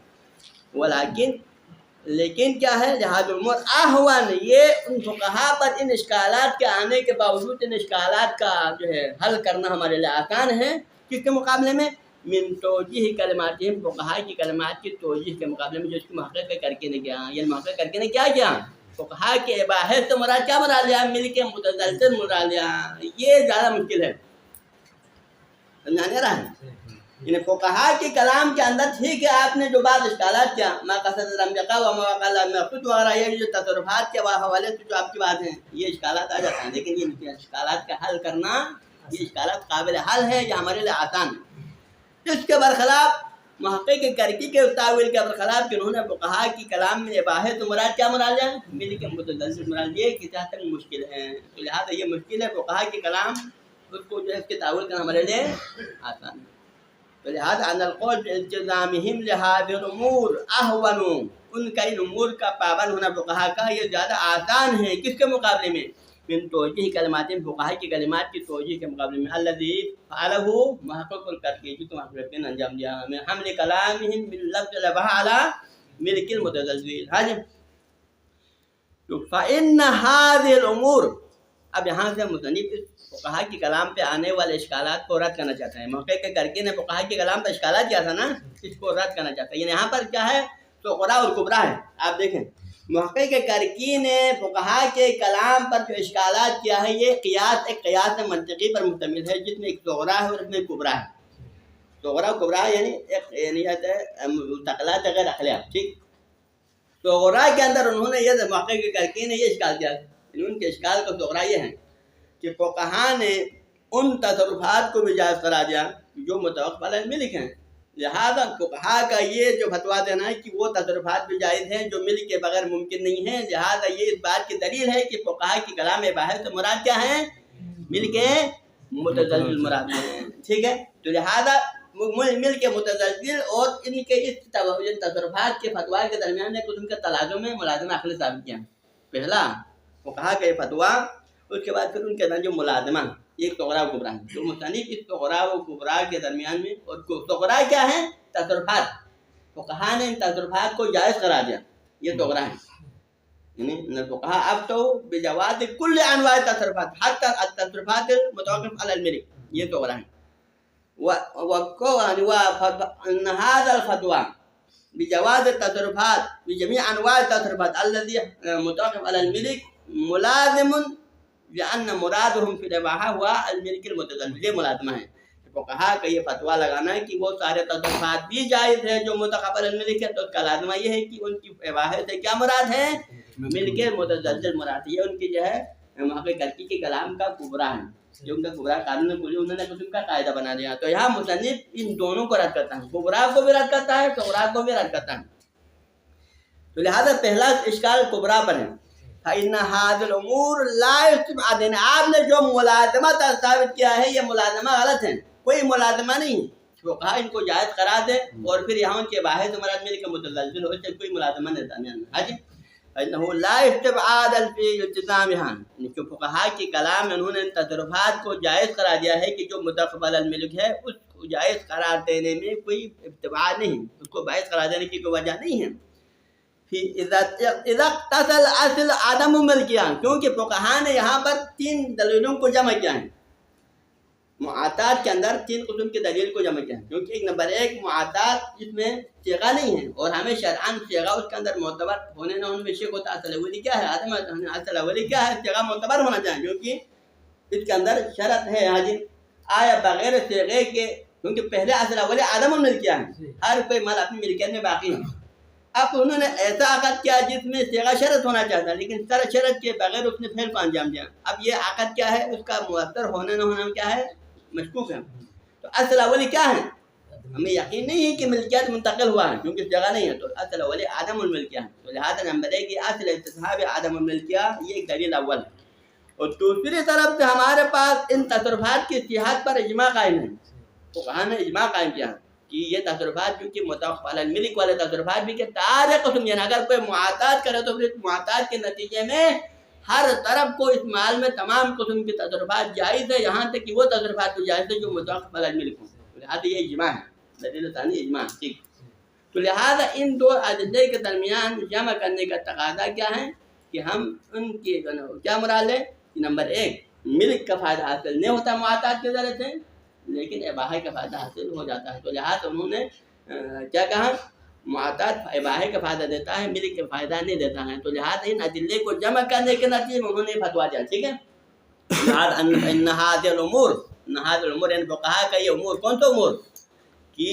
لیکن کیا ہے؟ لحاظ الامور احوان، یہ ان فقہا پر ان اشکالات کے آنے کے باوجود ان اشکالات کا جو ہے حل کرنا ہمارے لیے آسان ہے، کس کے مقابلے میں؟ من توجیہ کلماتہم، فقہا کی کلمات کی توجیہ کے مقابلے میں جو اس کی محقق کر کے نے کیا، یعنی محقق کر کے نے کیا کیا؟ فقہا کے اباحہ سے مراد کیا مراد لیا؟ ملک متزلزل مراد لیا، یہ زیادہ مشکل ہے، سمجھانے رہا ہے۔ یعنی فقہا کے کلام کے اندر ٹھیک ہے آپ نے جو بات اشکالات کیا، ما قصد لم یقع وما وقع لم یقصد وغیرہ، یہ جو تصرفات کے حوالے سے جو آپ کی بات ہیں یہ اشکالات آ جاتے ہیں، لیکن یہ اشکالات کا حل کرنا، یہ اشکالات قابل حل ہے، یہ ہمارے لیے آسان ہے۔ اس کے برخلاف محقق کرکی کے تاویل کے برخلاف کہ انہوں نے فقہا کی کلام میں اباحہ تو مراد کیا مراد ہے؟ ملک متزلزل مراد، یہ کتنا تک مشکل ہے، تو لہٰذا یہ مشکل ہے فقہا کے کلام، اس کو جو ہے اس کے تاویل کرنا ہمارے لیے آسان ہے۔ تو لہٰذا ان القول بالتزامہم لہذ الامور احون، ان کا ان امور کا پابند ہونا فقہا کا یہ زیادہ آسان ہے، کس کے مقابلے میں؟ من توجیہ کلمات، فقہا کی کلمات کی توجیہ کے مقابلے میں، الذی فعلہ محقق الکرکی، جو محقق نے انجام دیا میں حمل کلامہم باللفظ الاباحہ علی ملک المتزلزل۔ ہاں جی، فإن هذه الامور، اب یہاں سے مصنف فقہا کے کلام پہ آنے والے اشکالات کو رد کرنا چاہتا ہے۔ محقق کرکی نے فقہا کے کلام پہ اشکالات کیا تھا نا، اس کو رد کرنا چاہتا ہے، یعنی یہاں پر کیا ہے؟ صغریٰ اور کبریٰ ہے۔ آپ دیکھیں محقق کرکی نے فقہا کے کلام پر جو اشکالات کیا ہے، یہ قیاس، ایک قیاس منطقی پر مشتمل ہے جس میں ایک صغریٰ ہے اور اس میں ایک کبریٰ ہے۔ صغریٰ و کبریٰ یعنی ایک مستقلات غیر عقلیات، ٹھیک۔ صغریٰ کے اندر انہوں نے یہ محقق کرکی نے یہ اشکال کیا، یعنی ان کے اشکال کا صغریٰ یہ ہے کہ فقہا نے ان تصرفات کو بھی جائز قرار دیا جو متوقع علی الملک ہیں، لہذا فقہا کا یہ جو فتویٰ دینا ہے کہ وہ تصرفات بھی جائز ہیں جو ملک کے بغیر ممکن نہیں ہیں، لہذا یہ اس بات کی دلیل ہے کہ فقہا کی کلام اباحہ سے مراد کیا ہے؟ ملک متزلزل مراد ہے، ٹھیک ہے۔ تو لہذا ملک متزلزل اور ان کے اس تصرفات کے فتویٰ کے درمیان ایک قسم کا تلازم میں ملازمہ عقلی ثابت کیا۔ پہلا فقہا کا یہ فتویٰ، اس کے بعد پھر ان کے اندر جو ملازمہ، ایک صغریٰ و کبریٰ ہے، تو مصنف اس صغریٰ و کبریٰ کے درمیان میں، اور صغریٰ کیا ہے؟ تصرفات، فقہا نے ان تصرفات کو جائز قرار دیا، یہ صغریٰ ہے، یعنی فقہا افتوا بجواز کل انواع التصرفات حتی التصرفات المتوقف علی الملک، یہ صغریٰ ہے۔ وأن هذا الفتوى بجواز التصرفات بجميع أنواع التصرفات الذي متوقف على الملك ملازم لأن مرادهم في الإباحة هو الملك المتزلزل، یہ ملازمہ ہے۔ فقہا کا یہ فتویٰ لگانا ہے کہ وہ سارے تصرفات بھی جائز ہیں جو متوقف علی الملک ہے، تو اس کا لازمہ یہ ہے کہ ان کی اباحہ سے کیا مراد ہے؟ ملک متزلزل مراد ہے۔ یہ ان کی جو ہے محقق کرکی کے کلام کا کبریٰ ہے، جو ان کا کبریٰ قانون کلی انہوں نے قسم کا قاعدہ بنا دیا۔ تو یہاں مصنف ان دونوں کو رد کرتا ہے، کبریٰ کو بھی رد کرتا ہے، صغریٰ کو بھی رد کرتا ہے۔ تو لہذا پہلا اشکال کبریٰ پر ہے، فإن هذه الامور لا يجتمع علیہن، آپ نے جو ملازمہ ثابت کیا ہے یہ ملازمہ غلط ہے، کوئی ملازمہ نہیں، فقہا ان کو جائز قرار دے اور پھر یہاں ان کے باہر سے مراد ملک متزلزل ہو سے کوئی ملازمہ نہیں ہے. ہاں جی لا استبعاد فی التزامها، کہ فقہا کے کلام میں انہوں نے ان تصرفات کو جائز قرار دیا ہے کہ جو متقبل الملک ہے اس کو جائز قرار دینے میں کوئی ابتباع نہیں، اس کو باعث قرار دینے کی کوئی وجہ نہیں ہے. اذا اقتصل اصل عدم ملکیہ، کیونکہ فقہا نے یہاں پر 3 دلیلوں کو جمع کیا ہے. معاطات کے اندر 3 قسم کی دلیل کو جمع کیا ہے، کیونکہ ایک نمبر 1 معاطات جس میں صیغہ نہیں ہے اور ہمیں شرعاً صیغہ اس کے اندر معتبر ہونے نہ ہونے میں شک ہوتا ہے. اصل اولی کیا ہے؟ اصل اولی کیا ہے؟ صیغہ معتبر ہونا چاہیے، کیونکہ اس کے اندر شرط ہے حاجی آیا بغیر صیغے کے، کیونکہ پہلے اصل اولی عدم الملکیہ ہے، ہر کوئی مال اپنی ملکیت میں باقی ہے. اب انہوں نے ایسا عقد کیا جس میں صیغہ شرط ہونا چاہتا ہے لیکن سر شرط کے بغیر اس نے فعل کو انجام دیا. اب یہ عقد کیا ہے؟ اس کا مؤثر ہونے نہ ہونا کیا ہے؟ مشکوک ہے. تو اصل اولی کیا ہے؟ ہمیں یقین نہیں ہے کہ ملکیت منتقل ہوا ہے کیونکہ جگہ نہیں ہے، تو اصل اولی عدم الملکیہ ہے. تو لہٰذا نمبر 1 کی اصل استصحاب عدم الملکیہ، یہ ایک دلیل اول ہے. اور دوسری طرف سے ہمارے پاس ان تصرفات کی صحت پر اجماع قائم ہے. فقہا نے اجماع قائم کیا ہے کہ یہ تصرفات کیونکہ متوقف علی الملک والے تصرفات بھی کہ سارے قسم، یعنی اگر کوئی معاطات کرے تو پھر اس معاطات کے نتیجے میں ہر طرف کو اس مال میں تمام قسم کے تصرفات جائز ہے، یہاں تک کہ وہ تصرفات بھی جائز ہے جو متوقف علی الملک ہوں. لہٰذا یہ اجماع ہے، دلیل ثانی اجماع. ٹھیک، تو لہٰذا ان 2 ادلے کے درمیان جمع کرنے کا تقاضا کیا ہے کہ ہم ان کی کیا مراد ہے کہ نمبر 1 ملک کا فائدہ حاصل نہیں ہوتا معاطات کے ذریعے سے لیکن اباحہ کا فائدہ حاصل ہو جاتا ہے. تو لہٰذا انہوں نے کیا کہا؟ معاطات اباحہ کا فائدہ دیتا ہے، ملک کا فائدہ نہیں دیتا ہے. تو لہٰذا ان ادلے کو جمع کرنے کے نتیجے میں انہوں نے فتویٰ دیا. ٹھیک ہے، لہٰذا ان هذه الامور ان فقہا کا یہ امور، کون سا امور؟ کہ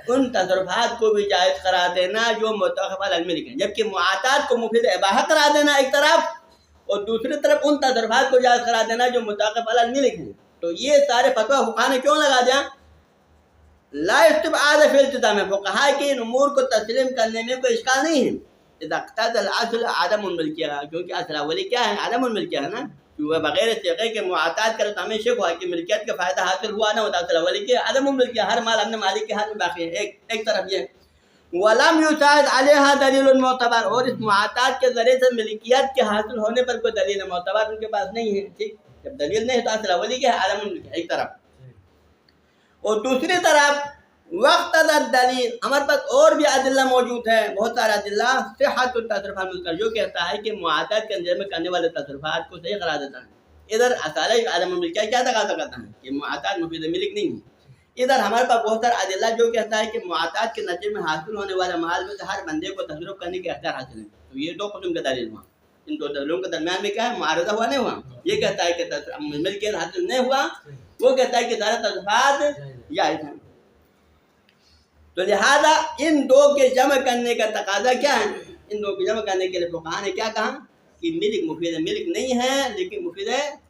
ان تصرفات کو بھی جائز قرار دینا جو متوقف علی الملک ہے، جبکہ معاطات کو مفید اباحہ قرار دینا ایک طرف اور دوسری طرف ان تصرفات کو جائز قرار دینا جو متوقف علی الملک ہے. تو یہ سارے فتویٰ فقہا نے کیوں لگا دیا؟ لا استبعاد فی التزام، فقہا کے ان امور کو تسلیم کرنے میں کوئی اشکال نہیں ہے. اذا اقتضى الاصل عدم الملکیہ، کیونکہ اصل اولی کیا ہے؟ عدم الملکیہ ہے نا، وہ بغیر صیغے کے معاطات کرے تو ہمیں شک ہوا کہ ملکیت کا فائدہ حاصل ہوا نہ ہوتا. اصل اولی کے عدم الملکیہ، ہر مال اپنے مالک کے ہاتھ میں باقی ہے. ایک طرف یہ ولم یشاہد علیہا دلیل معتبر، اور اس معاطات کے ذریعے سے ملکیت کے حاصل ہونے پر کوئی دلیل معتبر ان کے پاس نہیں ہے. ٹھیک، جب دلیل نہیں ہے تو اصل اولی کے عدم الملکیہ ایک طرف، اور دوسری طرف وقت دلیل ہمارے پاس اور بھی ادلہ موجود ہے، بہت سارا ادلہ صحت التصرفات مذکر جو کہتا ہے کہ معاطات کے اندر میں کرنے والے تصرفات کو صحیح قرار دیتا ہے. ادھر اصالہ عدم الملکیہ کیا تقاضا کرتا ہے کہ معاطات مفید ملک نہیں ہے. ادھر ہمارے پاس بہت سارا ادلہ جو کہتا ہے کہ معاطات کے نتیجے میں حاصل ہونے والے مال میں سے ہر بندے کو تصرف کرنے کے اختیار حاصل ہے. تو یہ 2 قسم کا دلیل ہوا. ان 2 دلیلوں کے درمیان میں کیا ہے؟ معارضہ ہوا نہیں ہوا. یہ کہتا ہے کہ ملکیت حاصل نہیں ہوا، وہ کہتا ہے کہ سارے تصرفات جائز ہیں. تو لہذا ان 2 کے جمع کرنے کا تقاضا کیا ہے؟ ان 2 کے جمع کرنے کے لیے فقہا نے کیا کہا کہ ملک مفید ملک نہیں ہے لیکن مفید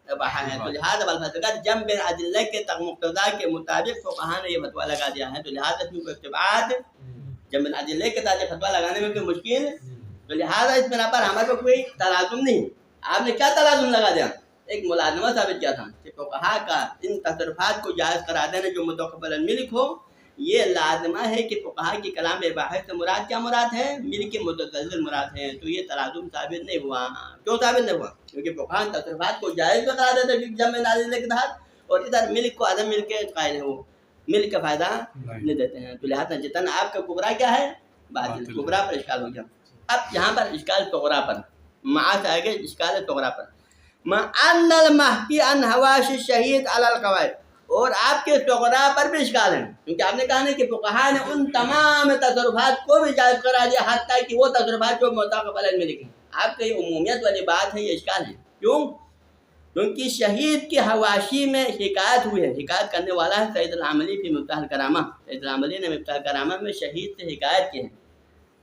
اباحہ ہے. تو لہذا بالفتقہ جمع بین ادلہ کے مقتضا کے مطابق فقہا نے یہ فتویٰ لگا دیا ہے. تو لہذا اس میں کوئی استبعاد جمع بین ادلہ کے تحت فتویٰ لگانے میں کوئی مشکل. تو لہذا اس بنا پر ہمارے کو کوئی تلازم نہیں. آپ نے کیا تلازم لگا دیا؟ ایک ملازمہ ثابت کیا تھا کہ فقہا کا ان تصرفات کو جائز قرار دینا جو متوقف علی الملک ہو، یہ لازمہ ہے کہ فقہا کی کلام اباحہ سے مراد کیا مراد ہے؟ ملک متزلزل مراد ہے. تو یہ تلازم ثابت نہیں ہوا. کیوں ثابت نہیں ہوا؟ کیونکہ فقہا تصرفات کو جائز بھی قرار دیتے ہیں جمع نازلہ کے تحت، اور ادھر ملک کو عدم ملک کے قائل ہے، وہ ملک کا فائدہ نہیں دیتے ہیں. تو لہٰذا جتنا آپ کا کبرا کیا ہے؟ باطل. کبرا پر اشکال ہو گیا. اب یہاں پر اشکال صغریٰ پر معاذ آئے گا، اشکال صغریٰ پر ما ان المحکی ان حواش الشہید علی القواعد، اور آپ کے صغریٰ پر بھی اشکال ہے کیونکہ آپ نے کہا نہیں کہ فقہا نے ان تمام تصرفات کو بھی جائز قرار دیا حتیٰ کہ وہ تصرفات جو متوقف علی الملک ہیں. آپ کا یہ عمومیت والی بات ہے، یہ اشکال ہے. کیوں؟ کیونکہ شہید کی حواشی میں شکایت ہوئی ہے. شکایت کرنے والا ہے سید العاملی فی مفتاح الکرامہ. سید العاملی نے مفتاح الکرامہ میں شہید سے شکایت کی ہے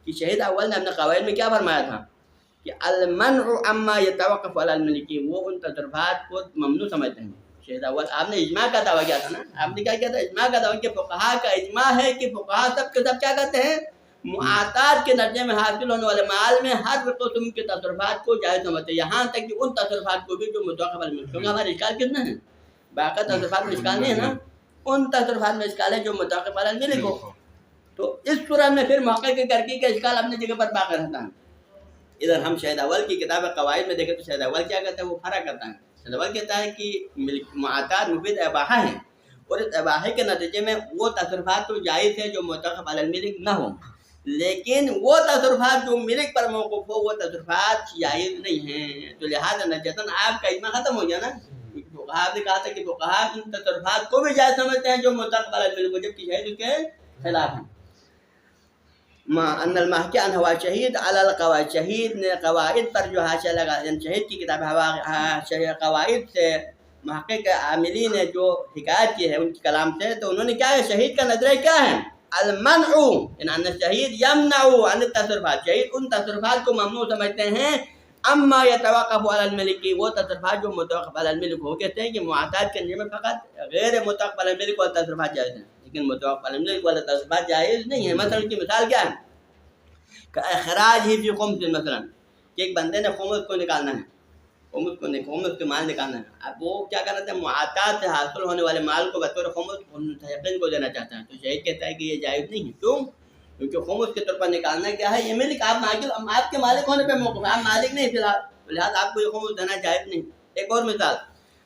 کہ شہید اول نے اپنے قواعد میں کیا فرمایا تھا کہ المنع عما یتوقف علی الملک، وہ ان تصرفات کو ممنوع سمجھتے ہیں. شہید اول آپ نے اجماع کا دعویٰ کیا تھا نا، آپ نے کیا کیا تھا؟ اجماع کا دعویٰ کہ فقہا کا اجماع ہے کہ فقہا سب کے سب کیا کہتے ہیں؟ معاطات کے نتیجے میں حاصل ہونے والے مال میں ہر قسم کے تصرفات کو جائز سمجھتے ہیں، یہاں تک کہ ان تصرفات کو بھی جو متوقف علی الملک. کیونکہ ہمارا اشکال کس میں ہے؟ باقی تصرفات میں اشکال نہیں ہے نا. ان تصرفات میں اشکال ہے جو متوقف علی الملک ہو. تو اس صورت میں پھر موقع کی ترقی کا اشکال اپنی جگہ پر باقی رہتا ہے. ادھر ہم شہید اول کی کتاب قواعد میں دیکھیں تو شہید اول کیا کہتا ہے، وہ فرق کرتا ہے. شہید اول کہتا ہے کہ معاطات مفید اباحہ ہیں، اور اس اباحے کے نتیجے میں وہ تصرفات تو جائز ہے جو متوقف علی الملک نہ ہوں، لیکن وہ تصرفات جو ملک پر موقوف ہو وہ تصرفات جائز نہیں ہیں. تو لہٰذا نجتاً آپ کا اجماع ختم ہو گیا نا. آپ نے کہا تھا کہ فقہا ان تصرفات کو بھی جائز سمجھتے ہیں جو متوقف علی الملک ہو، جبکہ شہید کے خلاف ہیں. ان المحکی ان ہوا شہید علی القواعد، شہید نے قواعد پر جو حاشیہ لگا، یعنی شہید کی کتاب قواعد سے محقق عاملین نے جو حکایت کی ہے ان کے کلام سے، تو انہوں نے کیا ہے، شہید کا نظریہ کیا ہے، المنع، ان الشہید یمنع عن التصرفات، شہید ان تصرفات کو ممنوع سمجھتے ہیں. اما یتوقف علی الملک، وہ تصرفات جو متوقف علی الملک ہو، کہتے ہیں کہ معاطات کے میں فقط غیر متوقف علی الملک والے تصرفات جائز ہیں، لیکن متوقف علی الملک والے تصرفات جائز نہیں ہیں. مثلا کی مثال کیا ہے، کہ اخراج ہی فی خمس، مثلا کہ ایک بندے نے خمس کو نکالنا ہے، خمس کے مال نکالنا ہے. اب وہ کیا کرنا تھا، معاطات سے حاصل ہونے والے مال کو بطور خمس مستحقین کو دینا چاہتا ہے. تو شہید کہتا ہے کہ یہ جائز نہیں ہے. کیوں؟ کیونکہ خمس کے طور پر نکالنا کیا ہے، یہ ملک، آپ کے مالک ہونے پہ موقف ہے، آپ مالک نہیں فی الحال، لہٰذا آپ کو یہ خمس دینا جائز نہیں. ایک اور مثال،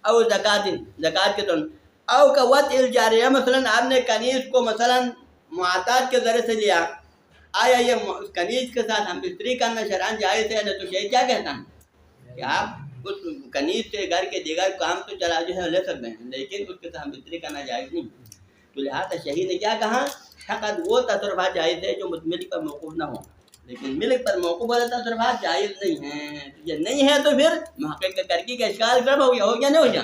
او زکوٰۃ کے طور پر، او کا وط الجاریہ، مثلا آپ نے کنیز کو مثلا معاطات کے ذریعے سے لیا، آیا یہ کنیز کے ساتھ ہم بستری کرنا شرعاً جائز ہے؟ تو شہید کیا کہتا ہے کہ آپ اس کنیز سے گھر کے دیگر کام تو چلا جو ہے لے سکتے ہیں، لیکن اس کے ساتھ ہم بستری کرنا جائز نہیں. تو لہٰذا شہید نے کیا کہا، فقط وہ تصرفات جائز ہے جو ملک پر موقوف نہ ہو، لیکن ملک پر موقوف والے تصرفات جائز نہیں ہیں. یہ نہیں ہے تو پھر محقق ترقی کا اشکال کب ہو گیا نہیں ہو گیا؟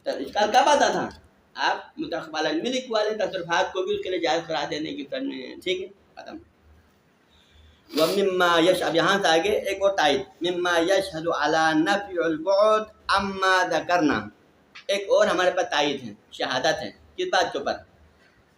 اشکال کب آتا تھا، آپ متوقف علی الملک والے تصرفات کو بھی اس کے لیے جائز قرار دینے کی طرف میں. ٹھیک ہے، ختم. ومما یش، اب یہاں سے آگے ایک اور تائید، مما یشہد علی نفی البعد اما ذکرنا، ایک اور ہمارے پاس تائید ہے، شہادت ہے. کس بات کے اوپر؟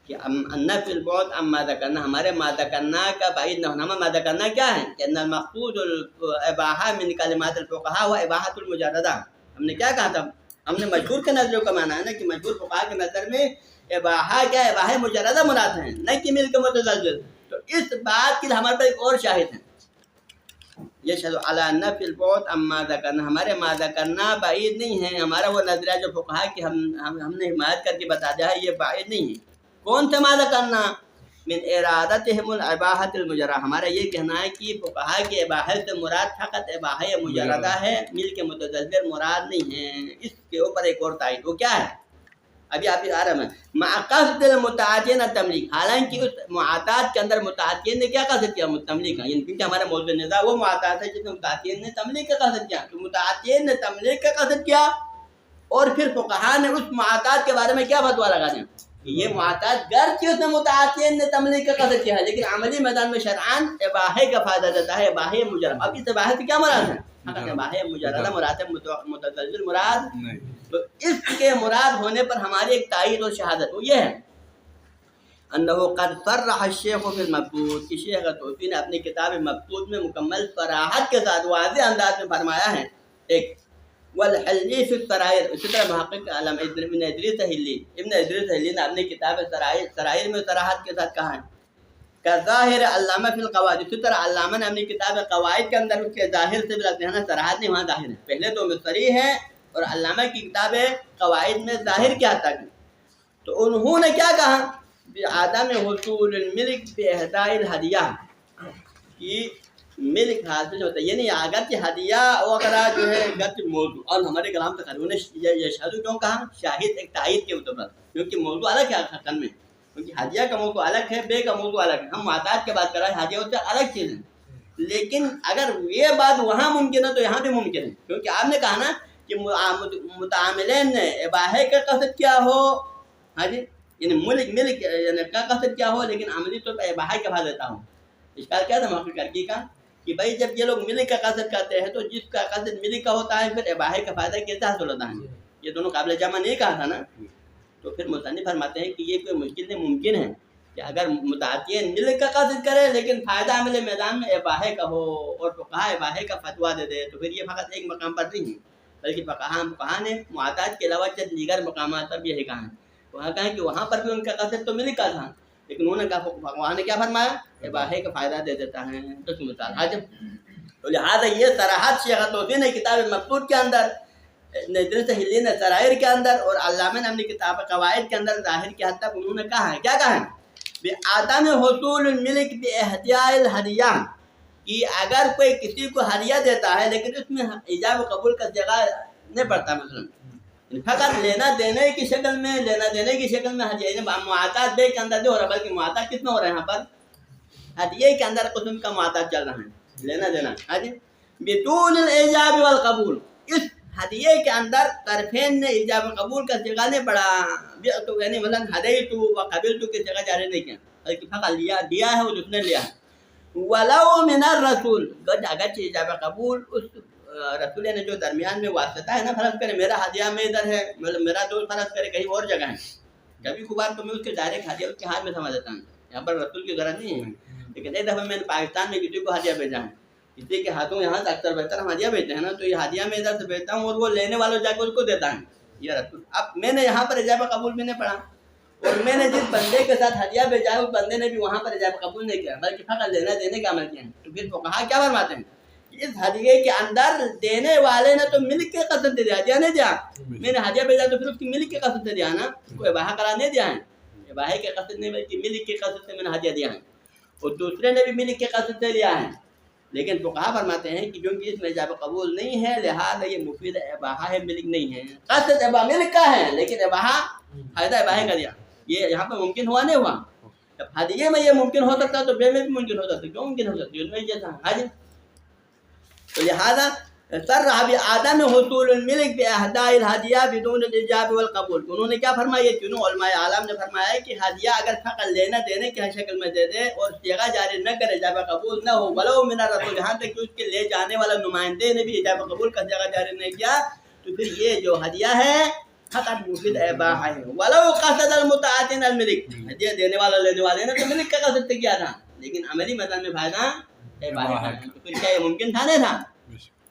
کہ نفی البعد اما ذکرنا، ہمارے ما ذکرنا کا بعید نہ ہونا. ما ذکرنا کیا ہے کہ ان المقصود الاباحہ من کلمات الفقہاء و اباحۃ المجردہ. ہم نے کیا کہا تھا، ہم نے مشہور کے نظروں کا مانا ہے نا کہ مشہور فقہاء کے نظر میں اباحہ کیا ہے، اباحہ مجردہ مراد ہیں، نہ کہ ملک متزلزل. تو اس بات کی ہمارے پاس ایک اور شاہد ہے، یشہد علی نفی البعد اما ذکرنا، ہمارے ما ذکرنا بعید نہیں ہے. ہمارا وہ نظریہ جو فقہاء کی ہم نے حمایت کر کے بتا دیا ہے، یہ بعید نہیں ہے. کون سے ما ذکرنا؟ من ارادتہم الاباحۃ المجردہ، ہمارا یہ کہنا ہے کہ فقہاء کے اباحت سے مراد فقط اباحہ مجردہ ہے، ملک متزلزل مراد نہیں ہے. اس کے اوپر ایک اور تائید، وہ کیا ہے، ابھی آپ آ رہا ہے، مع قصد المتعاطین التملیک، حالانکہ اس معاطات کے اندر متعاطین نے کیا قصد کیا، تملیک کا، یعنی کیونکہ ہمارا موضوع نظام وہ معاطات ہے جس میں متعاطین نے تملیک کا قصد کیا. تو متعاطین نے تملیک کا قصد کیا، اور پھر فقہاء نے اس معاطات کے بارے میں کیا فتویٰ لگا دیا کہ یہ معاطات گرچہ اس نے متعاطین نے تملیک کا قصد کیا ہے، لیکن عملی میدان میں شرعاً اباحے کا فائدہ دیتا ہے، اباحے مجردہ. اب اس اباحے سے کیا مراد ہے، اباحے مجردہ مراد ہے، متزلزل مراد نہیں. تو اس کے مراد ہونے پر ہماری ایک تائید اور شہادت وہ یہ ہے، انہو قد صرح الشیخ فی المبسوط، کہ شیخ طوسی نے اپنی کتاب مبسوط میں مکمل صراحت کے ساتھ واضح انداز میں فرمایا ہے. ایک والحلی فی السرائر، اسی طرح محقق علامہ ابن ادریس حلی نے اپنی کتاب سرائر میں صراحت کے ساتھ کہا ہے. کا ظاہر علامہ فی القواعد، اسی طرح علامہ نے اپنی کتاب قواعد کے اندر اس کے ظاہر سے بھی لگتے ہیں نا، صراحت نہیں وہاں ظاہر ہے، پہلے تو صریح ہے اور علامہ کی کتاب قواعد میں ظاہر کیا تھا. تو انہوں نے کیا کہا، بعدم حصول الملک باہداء الہدیہ، کہ ملک حاصل ہوتا ہے، یعنی اگر کہ ہدیہ وغیرہ جو ہے گرچہ موضوع، اور ہمارے کلام تک انہوں نے یشہد کیوں کہا، شاہد ایک تائید کے اوپر، کیونکہ موضوع الگ ہے حقیقت میں، کیونکہ ہدیہ کا موضوع الگ ہے، بے کا موضوع الگ ہے. ہم معاطات کی بات کر رہے ہیں، ہدیہ اس سے الگ چیز ہے. لیکن اگر یہ بات وہاں ممکن ہے تو یہاں بھی ممکن ہے، کیونکہ آپ نے کہا نا کہ متعاملین نے اباحے کا قصد کیا ہو، ہاں جی، یعنی ملک یعنی کا قصد کیا ہو، لیکن عملی طور پر اباحے کا فائدہ دیتا ہوں. اشکال کیا تھا موقع کرکی کا، کہ بھائی جب یہ لوگ ملک کا قصد کرتے ہیں تو جس کا قصد ملک کا ہوتا ہے پھر اباحے کا فائدہ کیسے حاصل ہوتا ہے، یہ دونوں قابل جمع نہیں کہا تھا نا. تو پھر مصنف فرماتے ہیں کہ یہ کوئی مشکل نہیں، ممکن ہے کہ اگر متعاطین ملک کا قصد کرے لیکن فائدہ عمل میدان میں اباحے کا ہو اور فقہاء اباحے کا فتویٰ دے دے، تو پھر یہ فقط ایک مقام پر نہیں ہے، بلکہ فقہا نے معاتات کے علاوہ چند دیگر مقامات پر بھی یہی کہا ہے. وہاں کہیں کہ وہاں پر بھی ان کا قصد تو ملک کا تھا، لیکن انہوں نے کہا فقہا نے کیا فرمایا، اباحے کا فائدہ دے دیتا ہے. تو مثال حاجم، تو لہٰذا یہ صراحت شیخ توفیق نے کتاب مقصود کے اندر، ندرس ہلین سرائر کے اندر اور علامہ نے اپنی کتاب قواعد کے اندر ظاہر کی حد تک انہوں نے کہا ہے، کیا کہا ہے، بعدم حصول الملک باحتیاء الہدیہ، کہ اگر کوئی کسی کو ہدیہ دیتا ہے لیکن اس میں ایجاب و قبول کا جگہ نہیں پڑتا، مثلا فقط لینا دینے کی شکل میں، لینا دینے کی شکل میں ہدیہ، معاطات بے کے اندر نہیں ہو رہا، بلکہ معاطات کس میں ہو رہا ہے، یہاں پر ہدیے کے اندر قسم کا معاطات چل رہا ہے، لینا دینا. بدون الایجاب والقبول، اس ہدیے کے اندر طرفین نے ایجاب و قبول کا صیغہ نہیں پڑھا، تو یعنی مثلا ہدیت و قبلت کی صیغہ جاری نہیں کیا، بلکہ فقط دیا ہے وہ جس نے لیا ہے. ولو من الرسول، اگرچہ ایجاب قبول اس رسول نے جو درمیان میں واسطہ ہے نا، فرض کرے میرا ہدیہ میں ادھر ہے، مطلب میرا دوست فرض کرے کہیں اور جگہ ہے، کبھی کبھار تو میں اس کے ڈائریکٹ ہدیہ اس کے ہاتھ میں سمجھ دیتا ہوں، یہاں پر رسول کی ضرورت نہیں ہے. لیکن ایک دفعہ میں نے پاکستان میں کسی کو ہدیہ بھیجا ہے، کسی کے ہاتھوں یہاں سے اکثر بہتر ہم ہدیہ بھیجتے ہیں نا، تو یہ ہدیہ میں ادھر سے بھیجتا ہوں اور وہ لینے والوں جا کے اس کو دیتا ہے، یہ رسول. اب میں نے یہاں پر ایجاب قبول بھی نہیں پڑھا، اور میں نے جس بندے کے ساتھ ہدیہ بھیجا ہے اس بندے نے بھی وہاں پر ایجاب قبول نہیں کیا، بلکہ فقط لینا دینے کا عمل کیا ہے. تو پھر فقہا کیا فرماتے ہیں، اس ہدیے کے اندر دینے والے نے تو ملک کے قصد سے دیا، ہدیہ نہیں دیا. میں نے ہدیہ بھیجا تو پھر اس کی ملک کے قصد سے دیا نا، اس کو اباحہ قرار نہیں دیا ہے، اباحے کے قصد نہیں بلکہ ملک کے قصد سے میں نے ہدیہ دیا ہے، اور دوسرے نے بھی ملک کے قصد سے لیا ہے. لیکن فقہا فرماتے ہیں کہ کیونکہ اس میں ایجاب قبول نہیں ہے لہٰذا یہ مفید اباحہ ہے، ملک نہیں ہے. قصد ملک کا ہے لیکن اباحہ فائدہ اباحے کا دیا، یہ یہاں پہ ممکن ہوا نہیں ہوا. جب ہدیے میں یہ ممکن ہو سکتا تو بے میں بھی ممکن ہو سکتا، کیوں ممکن ہو سکتی ہے، اس میں جیسا حج. تو لہٰذا صرح بعدم حصول الملک باحداء الہدیہ بدون الاجاب والقبول. انہوں نے کیا فرمایا، یہ تینوں علماء عالم نے فرمایا ہے کہ ہدیہ اگر فقط لینا دینے کی شکل میں دے دے اور صیغہ جاری نہ کرے، اجاب قبول نہ ہو، ولو من الرسول، یہاں تک کہ اس کے لے جانے والا نمائندے نے بھی اجاب قبول کا صیغہ جاری نہیں کیا، تو پھر یہ جو ہدیہ ہے فقط مفید اباحہ ہے. ولو قصد المتعاطین الملک، ہدیہ دینے والا لینے والے نے تو ملک کا قصد کیا تھا، لیکن عملی میدان میں فائدہ اباحہ کا. تو پھر کیا یہ ممکن تھا نہیں تھا؟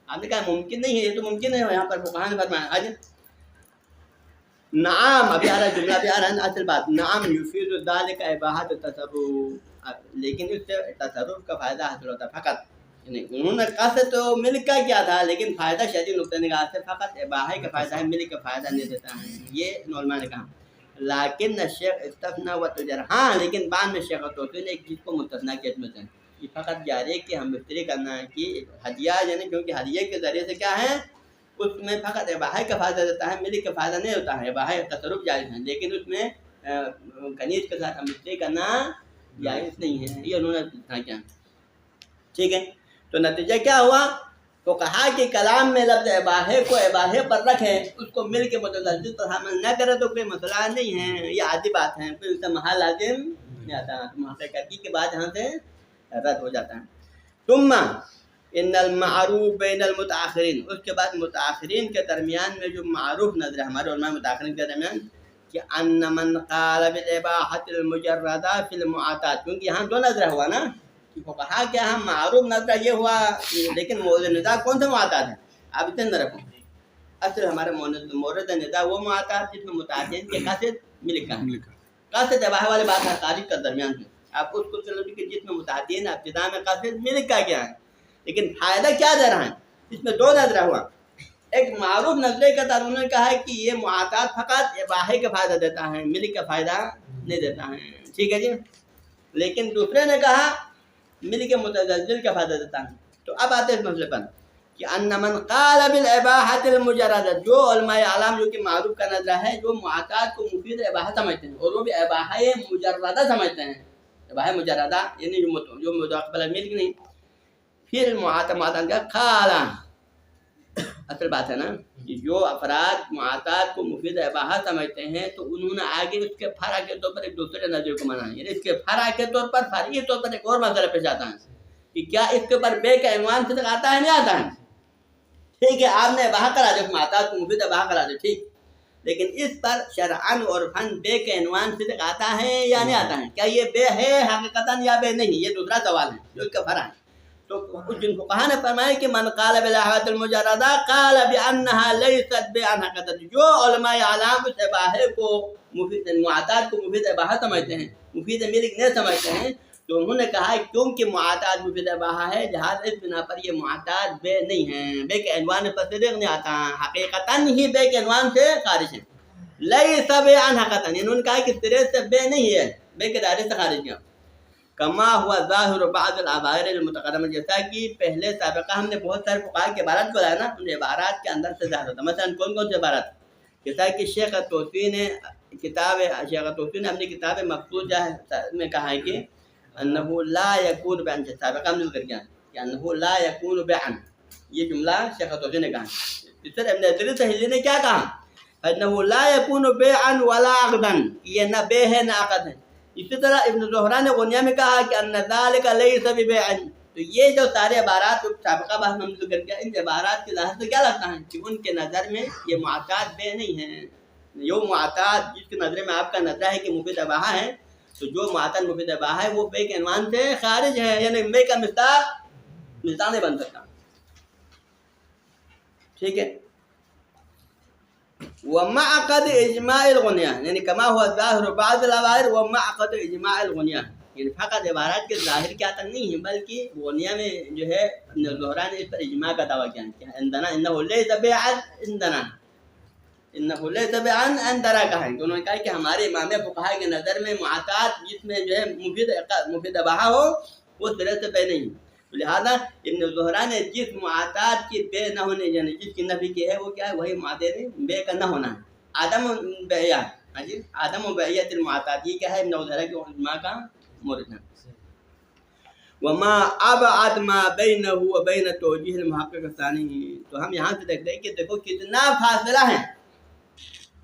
آپ نے کہا ممکن نہیں ہے، یہ تو ممکن ہے. یہاں پر فقہا نے فرمایا حج نعم، ابھی آ رہا جملہ بھی آ رہا ہے اصل بات، نعم یفید ذلک اباحۃ التصرف، لیکن اس سے تصرف کا فائدہ حاصل ہوتا فقط، یعنی انہوں نے قصد تو ملک کا کیا تھا لیکن فائدہ شرعی نقطہ نگاہ سے فقط اباحہ کا فائدہ ہے، ملک کا فائدہ نہیں دیتا ہے. یہ علماء نے کہا. لیکن الشیخ استثنى وتجر، ہاں لیکن بعد میں شیخ توفیق نے ایک چیز کو مستثنیٰ کیا، اس میں سے یہ فقط جاری ہے کہ ہم بستری کرنا ہے کہ ہدیہ، یعنی کیونکہ ہدیے کے ذریعے سے کیا ہے اس میں فقط اباحہ کا فائدہ دیتا ہے، ملک کا فائدہ نہیں ہوتا ہے. اباحہ تصرف جائز ہے لیکن اس میں کنیز کے ساتھ ہم بستری کرنا جائز نہیں ہے، یہ انہوں نے استثناء کیا. ٹھیک ہے، تو نتیجہ کیا ہوا، تو کہا کہ کلام میں لفظ اباحے کو اباحے پر رکھے، اس کو مل کے متلفظ پر حمل نہ کرے تو کوئی مسئلہ نہیں ہے، یہ عادی بات ہے، پھر اس سے محال لازم نہیں آتا، محققی کے بعد یہاں سے رد ہو جاتا ہے. ثم ان المعروف بین المتاخرین، اس کے بعد متاخرین کے درمیان میں جو معروف نظر ہے ہمارے علماء متاخرین کے درمیان کہ ان من قال بالاباحۃ المجردہ فی المعاطات، کیونکہ یہاں دو نظر ہوا نا، کہا کہ ہم معروف نظر یہ ہوا لیکن مورد ندا کون سے معاطات ہیں، آپ اتنے نہ رکھو. اصل ہمارے مورد ندا وہ معاطات جس میں متعدد کے قاصد ملک کا ہے، قاصد اباحہ والی بات ہے خارج کا درمیان سے، آپ اس کو چلو کہ جس میں متعدد ابتدا میں قاصد ملک کا کیا ہے، لیکن فائدہ کیا دے رہا ہے، اس میں دو نظرہ ہوا. ایک معروف نظرے کا تھا، انہوں نے کہا ہے کہ یہ معاطات فقط اباحے کا فائدہ دیتا ہے، ملک کا فائدہ نہیں دیتا ہے. ٹھیک ہے جی. لیکن دوسرے نے کہا ملک متزلزل کا فائدہ دیتا ہے. تو اب آتے ہیں اس مسئلے پر کہ ان من قال بالاباحۃ المجردہ، جو علماء اعلام جو کہ معروف کا نظرہ ہے جو معاطات کو مفید اباحہ سمجھتے ہیں اور وہ بھی اباحہ مجردہ سمجھتے ہیں، اباحہ مجردہ یعنی جو مداخلہ ملک نہیں، پھر معاطات کا کھالا. اصل بات ہے نا کہ جو افراد معاطات کو مفید اباحہ سمجھتے ہیں تو انہوں نے آگے اس کے فرع کے طور پر ایک دوسرے نظر کو مانا ہے، یعنی اس کے فرع کے طور پر فرعی طور پر ایک اور مسئلہ پیش آتا ہے کہ کیا اس کے اوپر بے کا عنوان صدق آتا ہے نہیں آتا ہے. ٹھیک ہے، آپ نے اباحہ کرا دیا، معاطات کو مفید اباحہ کرا دیا، ٹھیک، لیکن اس پر شرعاً اور فن بے کا عنوان صدق آتا ہے یا نہیں آتا ہے، کیا یہ بے ہے حقیقتاً یا بے نہیں، یہ دوسرا سوال ہے جو اس کا فرع ہے. تو جن فقہا نے فرمایا کہ من قال بالعہد المجردہ قال بانہا لیست بیعن حقیقت، جو علماء اعلام اس اباحے کو مفید معتاد کو مفید اباحہ سمجھتے ہیں، مفید ملک نہیں سمجھتے ہیں، تو انہوں نے کہا کیونکہ معتاد مفید اباحہ ہے لہٰذا اس بنا پر یہ معتاد بے نہیں ہیں، بے کے عنوان پر صدق نہیں آتا، حقیقتاً ہی بے کے عنوان سے خارج ہیں، لیس بیعن حقیقتاً، انہوں نے کہا کہ سرے سے بے نہیں ہے، بے کے دائرے سے خارج ہیں، کما ہوا ظاہر بعض العبائر المتقدمہ، جیسا کہ پہلے سابقہ ہم نے بہت سارے فقہاء کی عبارات کو لایا نا، ان عبارات کے اندر سے ظاہر ہوتا ہے، مثلا کون کون سی عبارات، جیسا کہ شیخ طوسی نے اپنی کتاب مقصودہ میں کہا ہے کہ انہ لا یکون بیعن، سابقہ ہم نے ذکر کیا کہ انہ لا یکون بیعن، یہ جملہ شیخ طوسی نے کہا، اس طرح ابن ادریس سہیلی نے کیا کہا، انہ لا یکون بیعن ولا عقدا، یہ نہ بے ہے نہ عقد ہے، اسی طرح ابن زہرا نے غنیہ میں کہا کہ ان ذالک لیس ببیع، تو یہ جو سارے عبارات سابقہ بحث میں ذکر کیا، ان عبارات کے ظاہر سے کیا لگتا ہے کہ ان کے نظر میں یہ معتاد بے نہیں ہیں، جو معتاد جس کے نظر میں آپ کا نظر ہے کہ مفید اباحہ ہے، تو جو معتاد مفید اباحہ ہے وہ بے کے عنوان سے خارج ہے، یعنی بے کا مصداق نہیں بن سکتا، ٹھیک ہے۔ ومعقد اجماع الغنیہ، یعنی کما ہوا ظاہر بعض العبائر ومعقد اجماع الغنیہ، یعنی فقط عبارات کے ظاہر کیا تک نہیں ہے بلکہ غنیہ میں جو ہے ابن زہرا نے اس پر اجماع کا دعویٰ کیا کہ عندنا انہ لیس بیعن عندنا، انہ لیس بیعن عندنا کہا ہے، انہوں نے کہا کہ ہمارے امام فقہاء کے نظر میں معتاد جس میں جو ہے مفید اباحہ ہو وہ سرے سے بے نہیں، لہذا ابن زہرا نے جس معتاد کی بے نہ ہونے یعنی جس کی نفی کی ہے وہ کیا ہے، وہی معتاد بے کا نہ ہونا ہے، عدم بیعہ، جی عدم بیعت المعتاد، یہ کیا ہے ابن زہرا کے علماء کا مورد ہے۔ وما ابعد ما بینہ و بین توجیہ المحقق الثانی، تو ہم یہاں سے دیکھتے ہیں کہ دیکھو کتنا فاصلہ ہے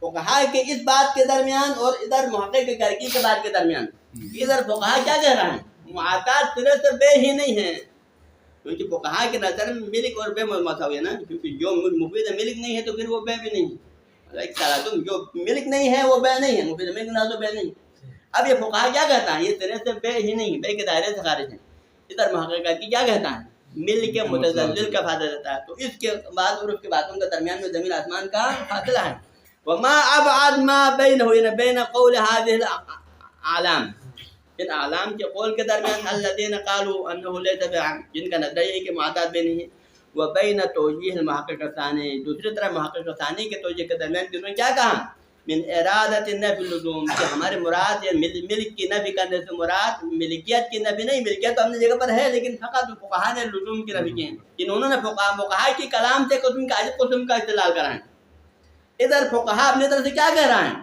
فقہاء کے اس بات کے درمیان اور ادھر محقق کرکی کے بات کے درمیان، ادھر فقہاء کیا کہہ رہا ہے، معتاد سرے سے بے ہی نہیں ہیں، کیونکہ فقہاء کے نظر میں ملک اور بے مساوی ہے نا، کیونکہ جو مفید ملک نہیں ہے تو پھر وہ بے بھی نہیں ہے، جو ملک نہیں ہے وہ بے نہیں ہے، مفید ملک نہ تو بے نہیں۔ اب یہ فقہاء کیا کہتا ہے، یہ سرے سے بے ہی نہیں، بے کے دائرے سے خارج ہے، ادھر محقق کی کیا کہتا ہے، ملک متزلزل کا فائدہ دیتا ہے، تو اس کے بعد اور اس کے باتوں کے درمیان میں زمین آسمان کا فاصلہ ہے۔ وما ابعد ما بینہ بین قول هذه الاعلام، ان اعلام کے قول کے درمیان الذين قالوا انه ليس بیعن، جن کا نظریہ ہے کہ معتاد بے نہیں ہے، وبین توجیہ المحقق الثانی، دوسری طرف محقق ثانی کے توجیہ کے درمیان انہوں نے کیا کہا، من ارادت نفی اللزوم، کہ ہمارے مراد یا ملک کی نفی کرنے سے مراد ملکیت کی نفی نہیں، ملکیت تو اپنی جگہ پر ہے لیکن فقط فقہاء نے لزوم کی نفی کی ہے، انہوں نے فقہاء کی کلام سے قسم کا استدلال کرا ہے، ادھر فقہاء اپنی طرف سے کیا کہہ رہا ہے،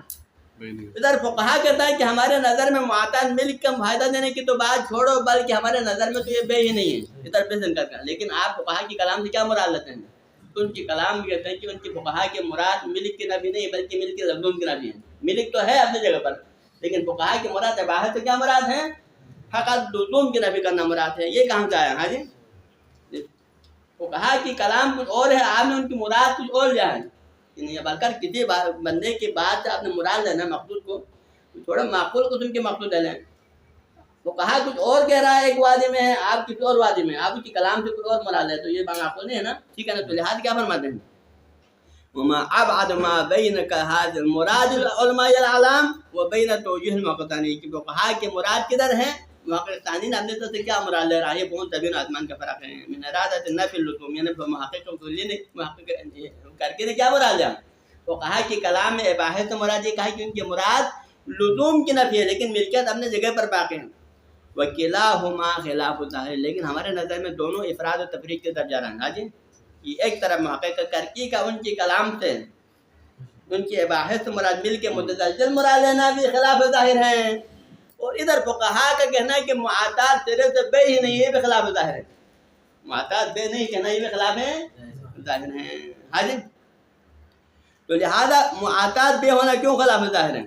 ادھر فقہاء کہتا ہے کہ ہمارے نظر میں معتاد ملک کا فائدہ دینے کی تو بات چھوڑو بلکہ ہمارے نظر میں تو یہ بے ہی نہیں ہے، ادھر بے انکار کرنا، لیکن آپ فقہاء کی کلام سے کیا مراد لیتے ہیں، تو ان کی کلام کہتے ہیں کہ ان کی فقہاء کے مراد ملک کی نفی نہیں بلکہ ملک کے لزوم کی نفی ہے، ملک تو ہے اپنی جگہ پر لیکن فقہاء کے مراد اباحت سے کیا مراد ہے، فقط لزوم کی نفی کرنا مراد ہے، یہ کہاں سے آیا، ہاں جی فقہاء کی کلام کچھ اور ہے، آپ نے ان کی مراد کچھ اور لیا ہے، بلکہ کسی بندے کی بات سے آپ نے مراد لینا مقصود کو تھوڑا معقول قسم کے مقصود لے لیں، وہ کہا کچھ اور کہہ رہا ہے ایک وادی میں ہے، آپ کسی اور وادی میں، آپ کی کلام سے کچھ اور مراد ہے، تو یہ معقول نہیں ہے نا، ٹھیک ہے نا، تو لحاظ کیا فرماتے ہیں، وما ابعد ما بینک هذا مراد العلماء العلام وبین توجیہ المحققین، کہ فقہاء کے مراد کدھر ہیں، محققین نے اپنے طرف سے کیا مراد لے رہا ہے، یہ بہت زمین آسمان کا فرق ہے، من ارادت نفی اللزوم، یعنی محقق کر کے کیا مراد لیا، فقہاء کی کلام میں اباحت سے مراد یہ کہا کہ ان کی مراد لزوم کی نفی ہے لیکن ملکیت اپنے جگہ پر باقی ہے، وکلاہما خلاف الظاہر، لیکن ہمارے نظر میں دونوں افراد و تفریق کے درجہ رہا، ہاں جی، یہ ایک طرف محقق کرکی کا ان کی کلام سے ان کی اباحت سے مراد ملک متزلزل مراد لینا بھی خلاف ظاہر ہے، اور ادھر فقہاء کا کہنا ہے کہ معتاد سرے سے بے ہی نہیں، یہ بھی خلاف ظاہر ہے، معتاد بے نہیں کہنا یہ بھی خلاف ظاہر ہے، ہاں جی، تو لہذا معتاد بے ہونا کیوں خلاف ظاہر ہے،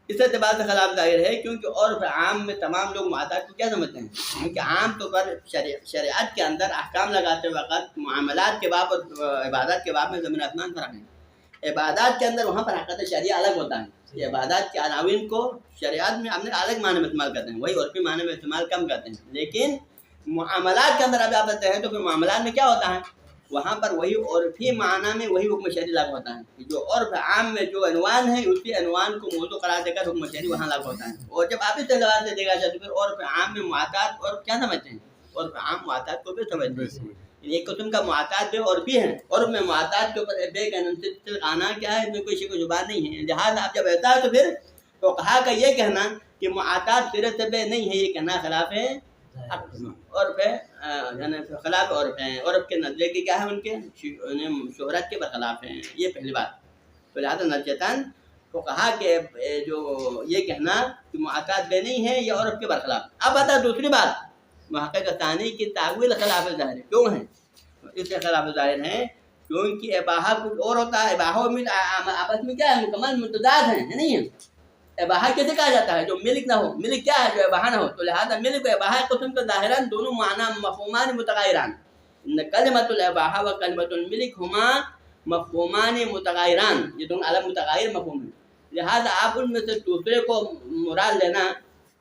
اس اعتبار سے خلاف ظاہر ہے کیونکہ عرف عام میں تمام لوگ معتاد کو کیا سمجھتے ہیں، کیونکہ عام طور پر شریعت کے اندر احکام لگاتے وقت معاملات کے باب اور عبادات کے باب میں زمین آسمان فرق ہے، عبادات کے اندر وہاں پر حقیقت شریعہ الگ ہوتا ہے، یہ عبادات کے عناوین کو شریعت میں اپنے الگ معنی میں استعمال کرتے ہیں، وہی عرفی معنی میں استعمال کم کرتے ہیں، لیکن معاملات کے اندر اب آپ ہیں تو پھر معاملات میں کیا ہوتا ہے وہاں پر وہی عرفی معنی میں وہی حکم شرعی لاگو ہوتا ہے. جو عرف عام میں جو عنوان ہے اسی عنوان کو موضوع قرار دے کر حکم شرعی وہاں لاگو ہوتا ہے. اور جب آپ اس اعتبار سے دیکھا جائے تو پھر عرف عام میں معتاد عرف کیا سمجھتے ہیں عرف عام معتاد کو بھی سمجھتے ہیں. ایک قسم کا معتاد بے عرفی ہے عرف میں معتاد کے اوپر بے قانون آنا کیا ہے اس میں کوئی شک و شبہ نہیں ہے. لہٰذا اب جب ایسا ہے تو پھر فقہا کا یہ کہنا کہ معتاد سرے سے بے نہیں ہے یہ کہنا خلاف ہے عرف ہے یعنی خلاف عرف ہیں. عرف کے نظریے کی کیا ہے ان کے شہرت کے برخلاف ہیں. یہ پہلی بات. تو لہٰذا نتیجتاً فقہا کے جو یہ کہنا کہ معتاد بے نہیں ہے یہ عرف کے برخلاف. اب آتا ہے دوسری بات محقق ثانی کی تعویل خلاف ظاہر ہے. کیوں ہے اس سے خلاف ظاہر ہے کیونکہ اباحہ کچھ اور ہوتا ہے. اباحہ و ملک آپس میں کیا ہے مکمل متضاد ہیں نہیں ہے. اباحہ کیسے کہا جاتا ہے جو ملک نہ ہو. ملک کیا ہے جو اباحہ نہ ہو. تو لہٰذا ملک و اباحہ قسم کا ظاہراً دونوں معنی مفہومان متغیران. کلمۃ الاباحہ و کلمۃ الملک ہما مفہومان متغیران. یہ دونوں الگ متغیر مفہوم ہیں. لہٰذا آپ ان میں سے دوسرے کو مراد لینا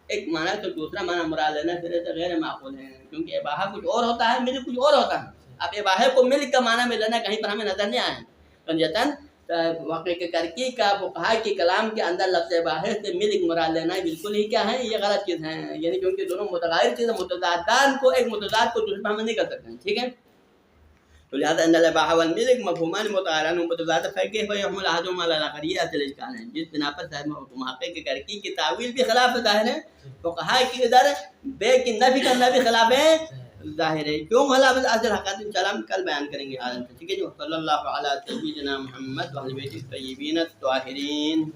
ایک معنی سے دوسرا معنی مراد لینا سرے سے غیر معقول ہے. کیونکہ اباحہ کچھ اور ہوتا ہے ملک کچھ اور ہوتا ہے. اب اباحہ کو ملک کا معنی میں لینا کہیں پر ہمیں نظر نہیں آیا ہے. نتیجتاً واقع کے کرکی کا فقہا کے کلام کے اندر لفظ اباحہ سے ملک مراد لینا بالکل ہی کیا ہے یہ غلط چیز ہے. یعنی کیونکہ دونوں متغیر چیزیں متضادان کو ایک متضاد کو دوسرے ہم نہیں کر سکتے ہیں. ٹھیک ہے. تو لہٰذا ان الاباحہ والملک مفہومان متغیران متضاد فکیف یحمل احدهما على الاخر. یہ اصل اشکال ہے جس بنا پر صاحب محقق کے کرکی کی تعویل بھی خلاف ظاہر ہے. فقہا کی ادھر بے کی نفی کرنا بھی خلاف ہے ظاہر ہے. کیوں خلاف اصل حقیقت انشاءاللہ کل بیان کریں گے آج. ٹھیک ہے جو صلی اللہ علی سیدنا محمد و اہل بیت الطیبین الطاہرین.